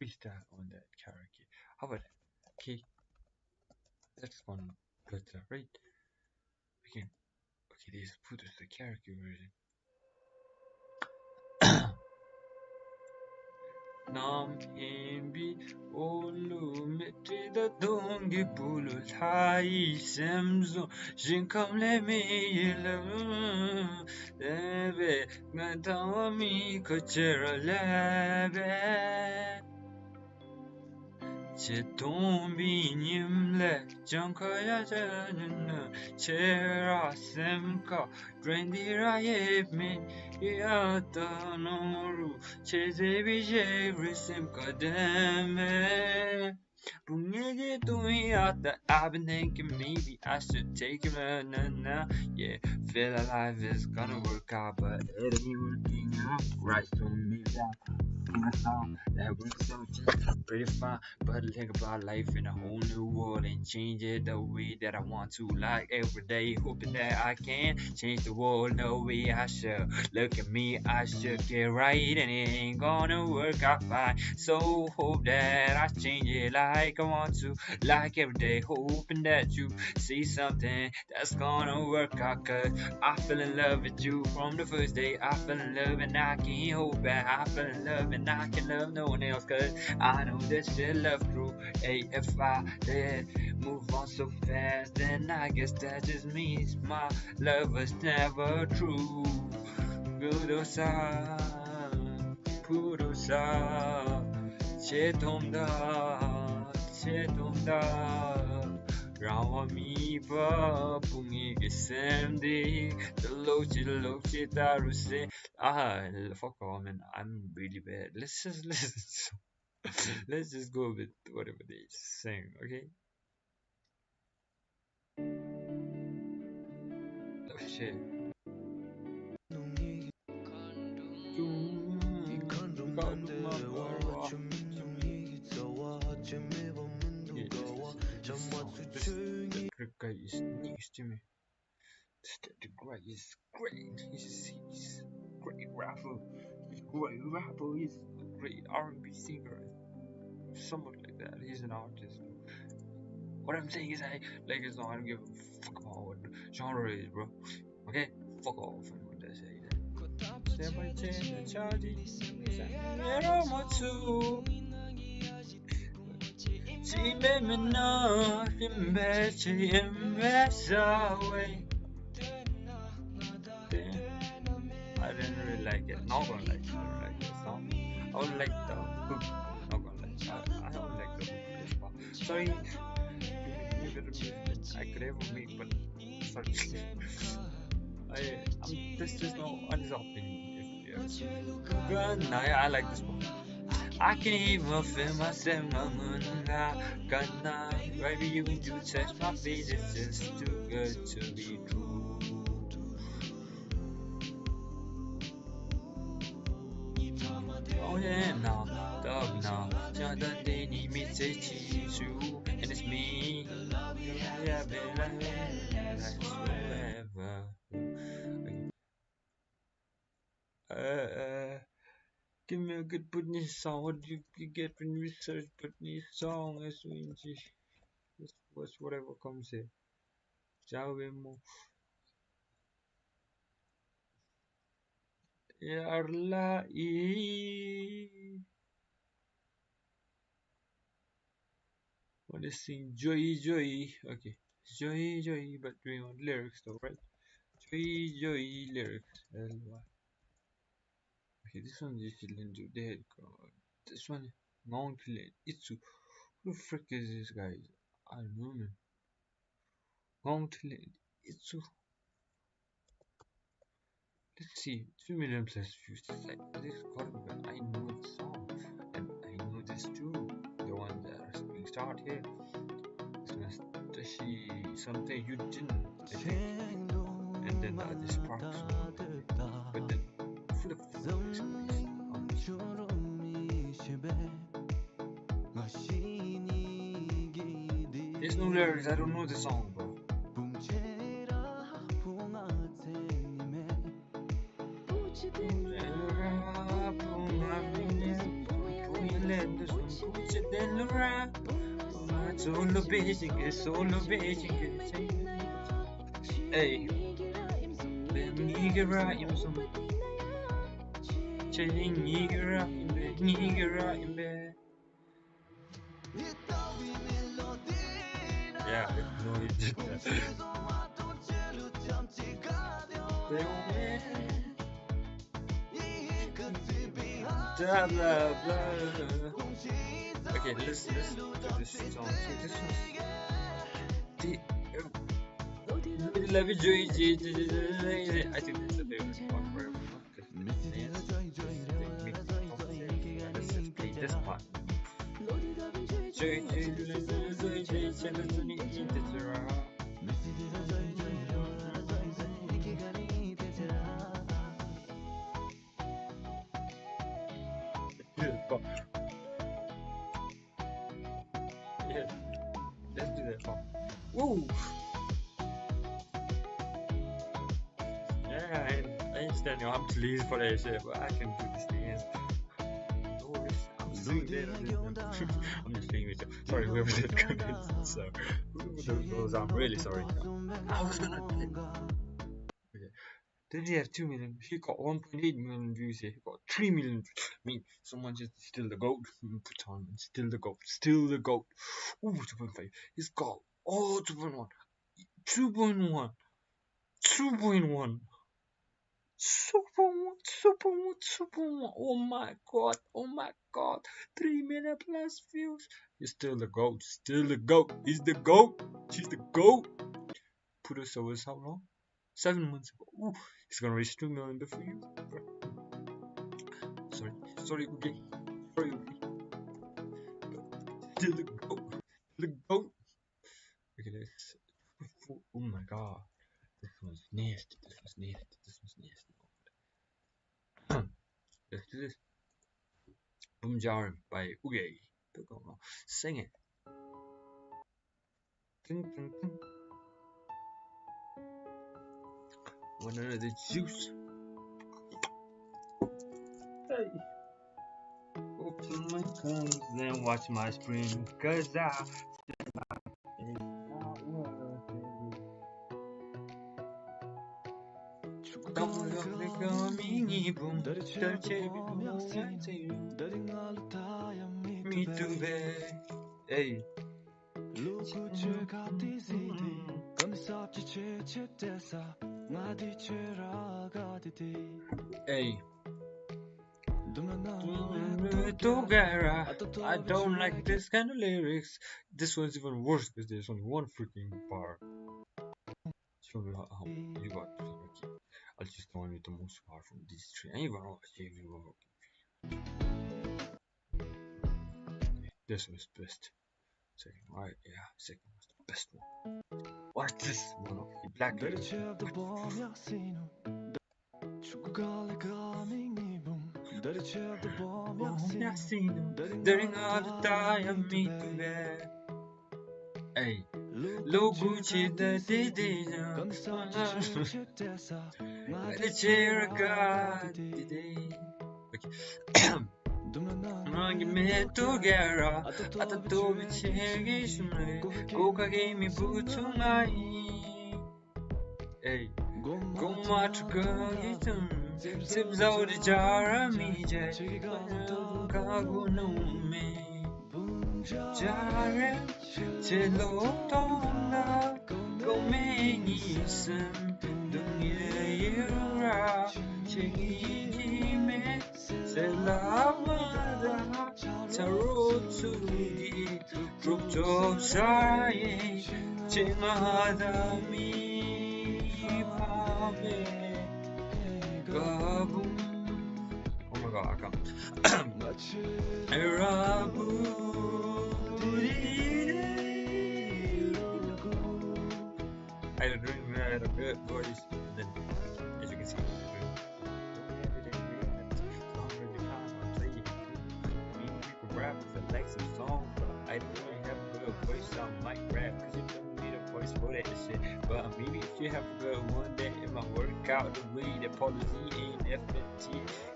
freestyle on that karaoke. How about that? Okay, that's one better, right? We can. Okay, this put us the karaoke version. Nam himbi olumetida dongi bulul hai semzo jinkam le mi lebe ngatawami kochera lebe Chetombi nimle jankaya janana chera semka grandira yebme yata noru chezebi jevri semka deme Bungege doing out that I've been thinking maybe I should take him yeah feel alive is gonna work out but it ain't working out right so maybe I song that works so pretty fun, but think about life in a whole new world and change it the way that I want to. Like every day, hoping that I can change the world the way I should. Look at me, I should get right, and it ain't gonna work out fine. So hope that I change it like I want to. Like every day, hoping that you see something that's gonna work out. Cause I fell in love with you from the first day. I fell in love and I can't hold back. I fell in love and I can love no one else. Cause I know that shit love through. Hey, if I did move on so fast, then I guess that just means my love was never true. Gudosa, Pudosa, Chetomda, Rawamiba, Pungi Samdi, the Lochi Daruse. Fuck off, man. I'm really bad. Let's just listen. Let's just go with whatever they sing, okay? Oh shit. The guy is next to me. The guy is great. He's great rapper. He's great rapper. He's a great R&B singer. Somewhat like that. He's an artist. What I'm saying is, I don't give a fuck about what genre is, bro. Okay, fuck off. And what they say. Step by step, charging. I didn't really like it. Not gonna like it. I don't like this song. I would like the hook. Not gonna like. I don't like the hook. This part. Sorry. You better be. I could ever make, but sorry. This is no unresolved opinion. If yes. I like this one. I can't even feel myself. Maybe you can do touch my face. It's just too good to be true. Oh yeah, now, dog now. Jonathan they need me to teach you, and it's me. Yeah, baby, that's forever. Give me a good Britney song. What do you get when you search Britney song? What's whatever comes here. Sabemos. Yarla want to sing Joy. Okay. Joy, but we want lyrics though, right? Joy lyrics. L-Y. Okay, this one you should do dead. This one, Mountain Itsu. Who the frick is this guy? I don't know, man. Mountain Itsu. Let's see, 2 million plus views. It's like this but I know the song, and I know this too. The one that is being started here. This was she something you didn't, I think. And then the other sparks. But then full of there's no lyrics. I don't know the song, bro. Solo basic, hey, Nigera imsum, chilling Nigera imbe. Yeah, no, it didn't. Blah blah blah. Okay, let's do this song. So this was the love joy. I think that's the favorite part for everyone because let's just play this part. Yeah, let's do that part. Woo! Yeah, I understand I'm too lazy for that shit, but I can do this dance. I'm just playing with you. Sorry, whoever did comments. So, whoever those, I'm really sorry. I was gonna play. Okay. Did he have 2 million? He got 1.8 million views here. He got 3 million. I mean, someone just still the GOAT. Put on, still the GOAT. Still the GOAT. Ooh, 2.5. He's got 2.1. 2.1. 2.1. Super 1. Oh my god. 3 million plus views. He's still the GOAT. Still the GOAT. He's the GOAT. She's the GOAT. Put us over how long? 7 months ago. Ooh, he's gonna reach 2 million before you. Sorry, okay. Sorry, okay. Still the GOAT. The GOAT. Okay, let's. Oh my god. This one's nasty. Let's do this. Boom Jar by Uge. Sing it. Ding, ding, ding. Want another juice? Hey. Open my guns, then watch my spring, cause I me too bad. Hey. Hey. I don't like this kind of lyrics. This one's even worse because there's only one freaking bar. Show me how you got. Okay. I'll just go on with the most part from these three. I ain't gonna save you. This was best. Second, right? Yeah, second was the best one. What's this one? Okay, black. During all the time meeting there. Hey, Loguchi the Didina. The Chiraga today. Me together at the door with Chigishme. Goka gave me boots to my. Hey, go much good. Tips out the jar of me, Gago no me. Jare, Chelo Dona, go many some, Dunya Yura, Chigi Mets. Selamada Tarotugi Ruptop Saye Chingadami Pame Gabum. Oh my god, I can't. Rabu I had a dream where I had a good voice, and then, as you can see, rap with a Lexus song, but I don't really have a good voice, so I might rap, cause you don't need a voice for that shit. But maybe if you have a good one, that it might work out the way that policy ain't FNT.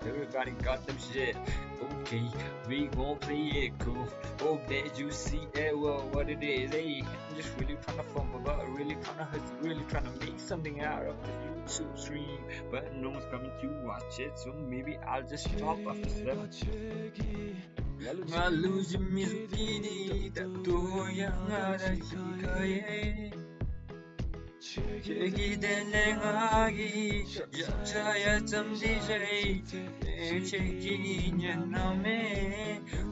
Everybody got them shit. Okay, we gon' play it cool. Hope that you see it well what it is. Hey, I'm just really trying to fumble, but really trying to hustle, really trying to make something out of the YouTube stream. But no one's coming to watch it, so maybe I'll just drop after 7. Maluji mizukini tato yang ada jikaye Chegi denengagi Jaya tamdijay Chegi nyaname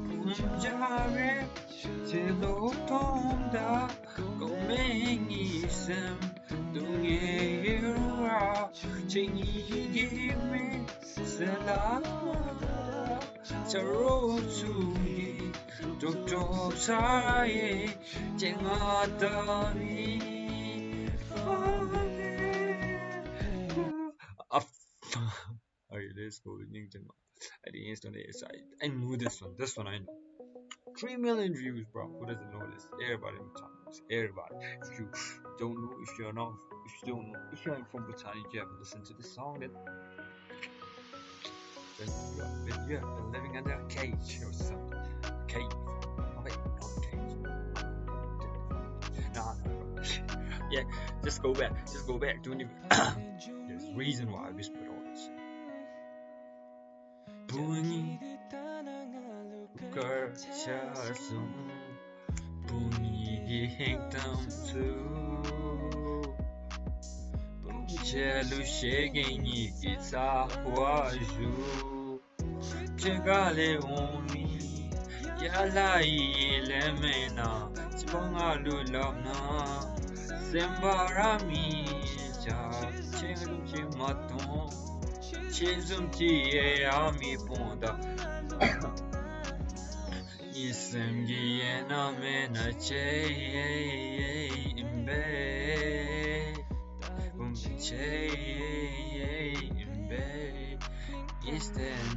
Punjare Chelo tomda Gomengi sem Dunge yura Chengi gime Selamada Tarotugi Dr. Saye Jengadami Okay, let's go with Nington. At the instant I knew this one I know. 3 million views, bro. Who doesn't know this? Everybody in Bhutan. Everybody. If you don't know, if you don't know, if you're from Bhutan, you haven't listened to this song, then you have been living under a cage or something. Cave. Oh wait, not a cage. No. Yeah, just go back. Don't even. There's a reason why I whispered all this. Bunyi kerjasum, bunyi hitam tu. Chelu shegeni kita waju. Chegale omi yalai lemena chibangalu lamna sembarami cha cheglu chimaton chizum chiye ami ponda isem giena mena cheye imbe cheye imbe isten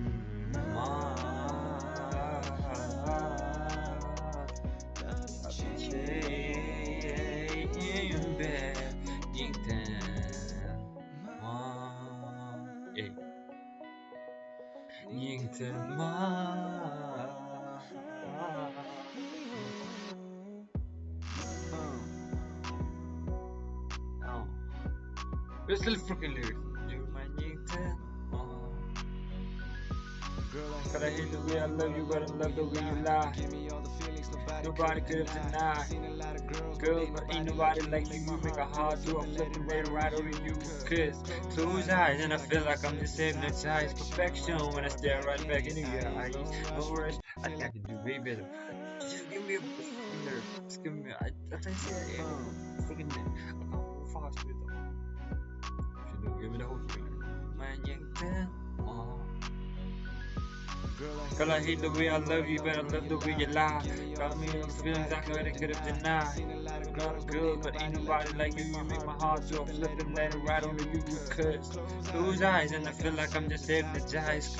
There's still freaking lyrics. But I hate the way I love you, but I love the way you lie. Nobody could have denied. Girls, but ain't nobody like you. You make a hard door, flipping right over you. Cause close eyes and I feel like I'm just hypnotized. Perfection when I stare right back into your eyes. No rush, I think I can do way better. Just give me a finger. Just give me I thought I said freaking I can't go fast with them. Give me the whole finger. Man, yeah, Girl, I hate the way I love you, but I love the way you lie. Got me on feelings I could have denied. Not a girl, but ain't nobody like you. You make my heart so flip and let it right on you. Cause those eyes, and I feel like I'm just hypnotized.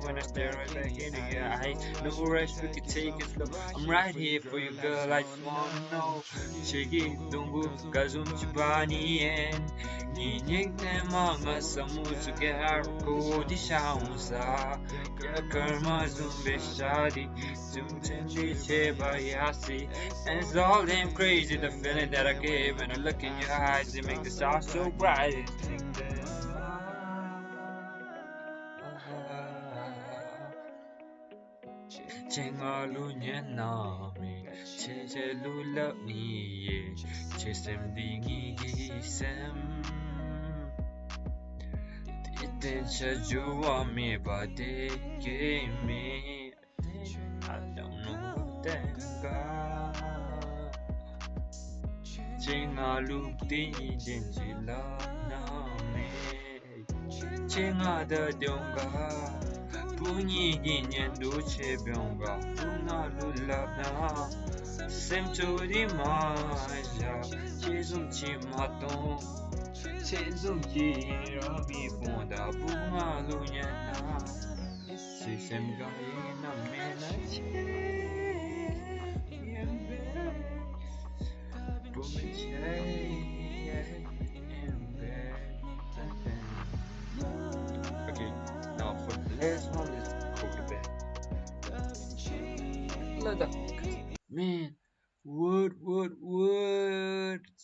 When I stare right back into your eyes, no rush, we could take it slow. I'm right here for you, girl. I just wanna know. Chigi, dungu, gazum chibani, and Ninik Nemanga Samusu Gerko di Shaunsa Yakarma Zumbi Shadi Zumtendi Chebayasi. And it's all damn crazy, the feeling that I gave and I look in your eyes, they make the stars so bright. Chengalu nyenami Chechelu lapni Chesem dingi gisem Attention, you want me, but they gave me. I don't know what that got. Chinga loop the Gentila Name. Chinga the Donga. Puni Ginian Duce Bionga. Puna Lulabna. Sem to the Maja. Chisum Chimaton. Chisum Rabi Ponda. Puma Luniana. Sisem Gaina Menache. Okay, now for the last one, let's go to bed. Man, what?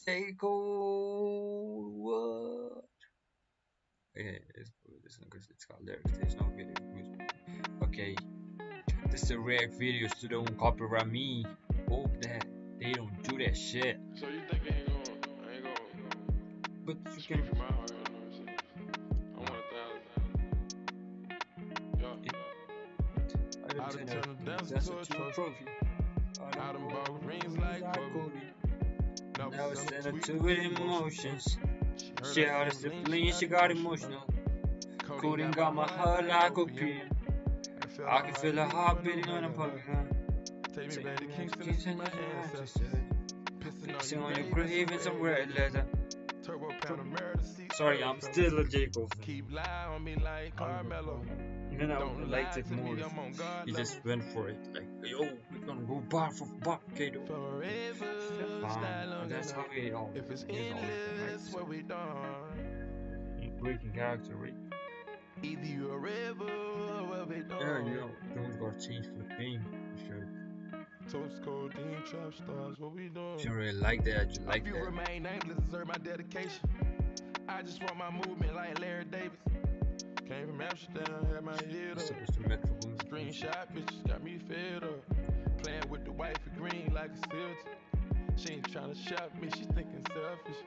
Take what? Okay, let's go with this one because it's got lyrics. There's no video. Okay, this is a react videos to don't copyright me. Hope that they don't do that shit. So you think I ain't gonna but you speak can from my heart, you know what I'm saying? I want 1,000. I done turned the dance to a trophy. I done bought rings like Kobe. Now it's sent her to with emotions. She had a sibling, she got emotional. Coding got my heart like opium. I can feel her heart beating on a puppy. Take me back to Kingston, my ancestors. Pissing on your grave in some red leather. Turbo pound of murder seat. Sorry, I'm still a Jacob. Keep lying on me like Carmelo. Even though I liked it more, he just went for it. Like, yo, we're gonna go bar for bar, Kato. And that's how he all. If it's endless, what we done. Breaking character, right? Either you a rebel or what we done. Yeah, you don't got changed for the game. Sure. Toast codeine trap stars, what we doing? If you really like that, you like that. If you remain nameless, deserve my dedication. I just want my movement like Larry Davis. Came from Amsterdam, had my head up. Screenshot bitches got me fed up. Playing with the white for green like a silty. She ain't trying to shop me, she thinking selfish.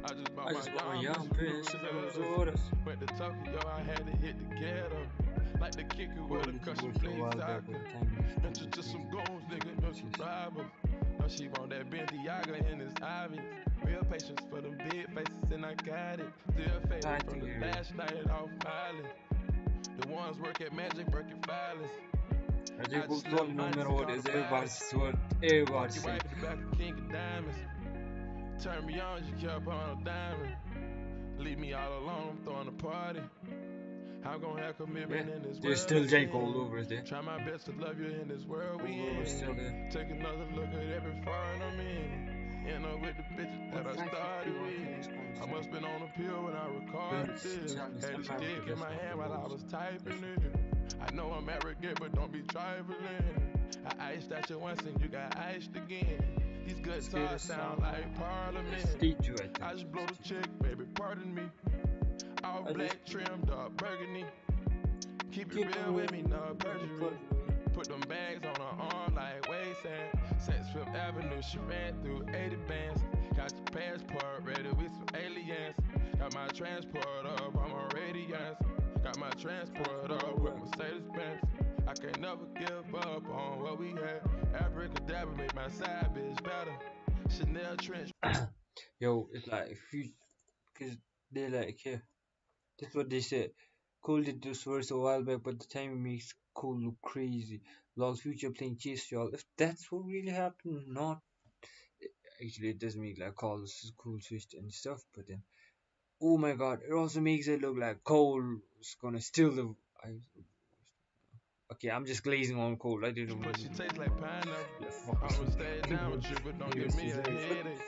I just bought my young bitch, orders. Went to Tokyo, I had to hit the ghetto. Like the kicker with a cushion play soccer. Mention to some goons, nigga, no some robbers. No, she want that Bentiaga and it's obvious. Real patience for them big faces and I got it. Still faded from the last night off island. The ones work at Magic, work at Filings. I just go no matter what is everybody's sword. Everybody's back of King of Diamonds. Turn me on, you kept on a diamond. Leave me all alone, I'm throwing a party. I'm gonna have commitment in this world. There's still Jake all over there. Try my best to love you in this world we in. Still there. Take another look at every foreign I'm in. End up with the bitches that I started with. I must been on a pill when I recorded this. Had a stick in my hand while I was typing it. I know I'm arrogant, but don't be trifling. I iced at you once and you got iced again. These good songs sound like Parliament. I just blow the chick, baby, pardon me. All black trimmed up burgundy. Keep it real with me, no perjury. Put them bags on her arm like waysand. Since Fifth Avenue, she ran through 80 bands. Got your passport ready with some aliens. Got my transport up, I'm a radiance. Got my transport up with Mercedes-Benz. I can't never give up on what we had. Abracadabra make my side bitch better. Chanel trench. Yo, it's like if you, because they're like, yeah, that's what they said. Cole did this verse a while back, but the time it makes Cole look crazy. Log Future playing chase, y'all. If that's what really happened, not actually it does make like Cole is cool switched and stuff, but then oh my god, it also makes it look like Cole is gonna steal the. Okay, I'm just glazing on Cole. I didn't know. She tastes like pineapple. I'm stay down with you, but don't give me a headache.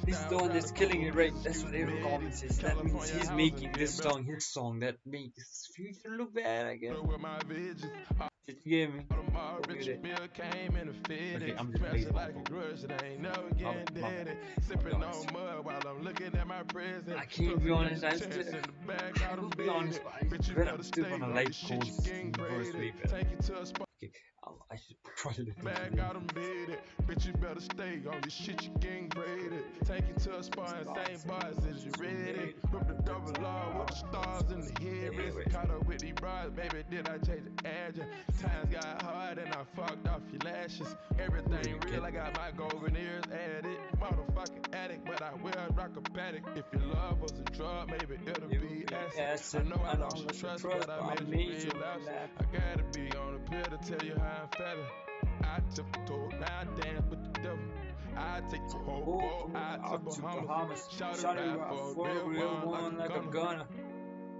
He's the one that's killing it, right? That's what every comment says. That means he's making this song his song. That makes Future look bad, I guess. Did you get me? Okay, I'm just glazing on Cole. I can't be honest. I still be honest, but I'm still gonna like Cole's verse way better. Okay, I should probably back out and beat it. Bitch, you better stay on this shit, you gang graded. Take you to a spot and same bars as you ready. Rip the double R with the stars in the head. wait. Caught up with these bras, baby, did I change the address? Times got hard and I fucked off your lashes. Everything real, I got my golden ears added. Motherfucking addict, but I will rock a paddock. If your love was a drug, maybe it'll be acid. I know I lost your trust, but I made you laugh. I gotta be on a pill to tell you how I'm feeling. I tiptoe, now I dance with the devil. I take the whole boat out to Bahamas. Shout it out for a real one like I'm gonna.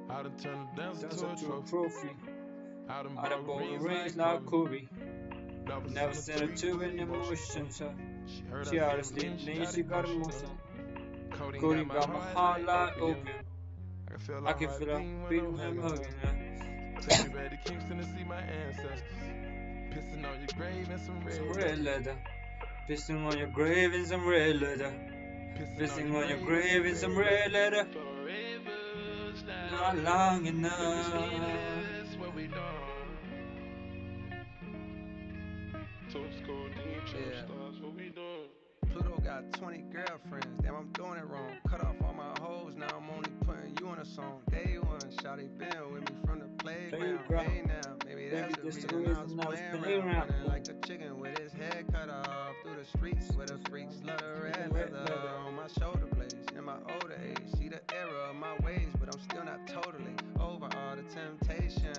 I done turned the dance into a trophy. I done bought rings like Kobe. Never sent her to an emotion, so she oughta sleep, then she got emotion. Cody got my heart like opium. I can feel her beating when I'm hugging her. Take me back to Kingston to see my ancestors. Pissing on your grave and some red leather. Pissing on your grave in some red leather. Pissing on your grave in some red leather. Not long enough. Yeah. Pluto got 20 girlfriends. Damn, I'm doing it wrong. Cut off all my hoes. Now I'm only putting you on a song. Day one, shawty been with me from the playground. Hey now, maybe that's the reason I was playing around. Running like a chicken with his head cut off. Through the streets where the freaks love the red leather on my shoulder blades. In my older age, see the error of my ways, but I'm still not totally over all the temptation.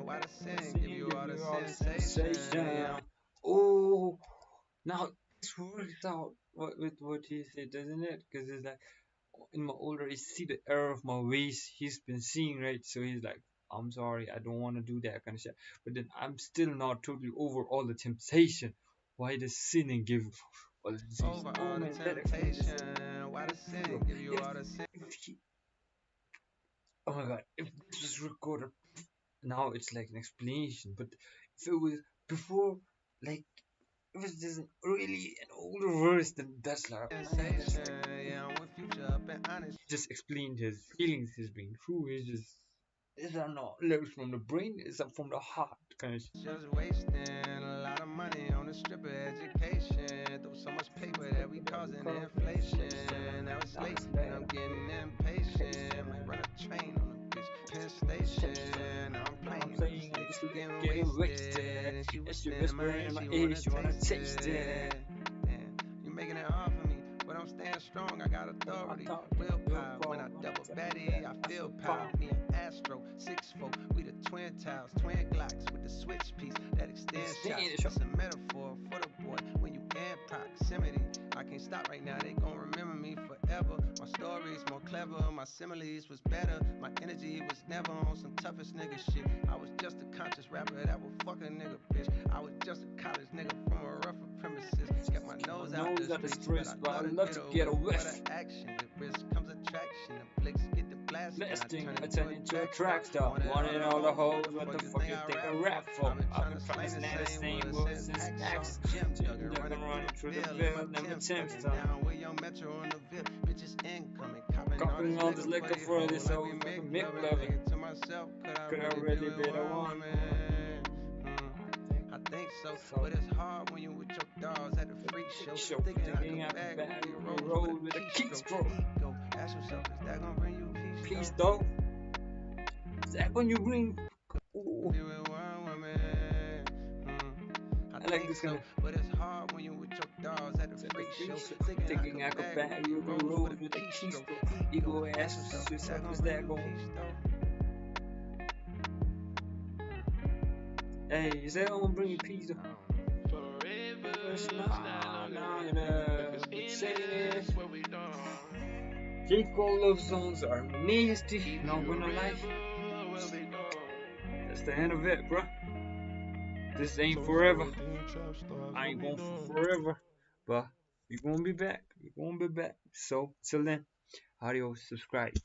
Why the sin give you all the sensation? Oh, now this works out with what he said, doesn't it? Because it's like in my older age, see the error of my ways he's been seeing, right? So he's like, I'm sorry, I don't want to do that kind of shit. But then I'm still not totally over all the temptation. Why the sin and give all the disease? Over all the temptation. Why the sin give you all the sin? Oh my god, if this was recorded now, it's like an explanation. But if it was before, like, it was just really an older verse, then that's like, just explained his feelings, his being true. He's just, these are not lyrics from the brain, it's from the heart kind of shit. Just wasting a lot of money on a stripper education. Through so much paper that we causing inflation. Now it's late and I'm getting impatient. Might run a train on a bitch Penn Station. Now I'm playing, I'm just getting wasted. And she whispering in my ear, she wanna taste it. You're making it hard for me, but I'm staying strong. I got authority, willpower. When I double Betty, I feel power. Me and Astro, 6'4", we the twin towers, twin Glocks with the switch piece that extends shots. It's a metaphor for the boy when you in proximity. I can't stop right now, they gon' remember me forever. My story's more clever, my similes was better. My energy was never on some toughest nigga shit. I was just a conscious rapper that would fuck a nigga, bitch. I was just a college nigga from a rougher premises. Kept my nose out the streets, but I love to get away. Action, with risk comes attraction. The flicks get the blast. I turn into a track star. Wanting all the hoes, what the fuck you think I rap for? I've been practicing the same words since X. Running through the field, never attempts to. Copying all this liquor for this old milk loving. Could I really be the one? I think so, but it's hard when you with your dogs at the freak show. Thinking I can bag you roll with a keystroke. Ask yourself, is that gonna bring you peace? Peace though? Is that when you bring? Ooh. I like this kind of. But it's hard when you with your dogs at the freak show. Thinking I could bag you roll with a keystroke. You go ask yourself, is that going? Hey, is that gonna bring you peace though? J-Cole love songs are nasty, not gonna lie. That's the end of it, bro. This ain't forever. I ain't going for forever, but we're gonna be back. We're gonna be back. So till then, adios. Subscribe.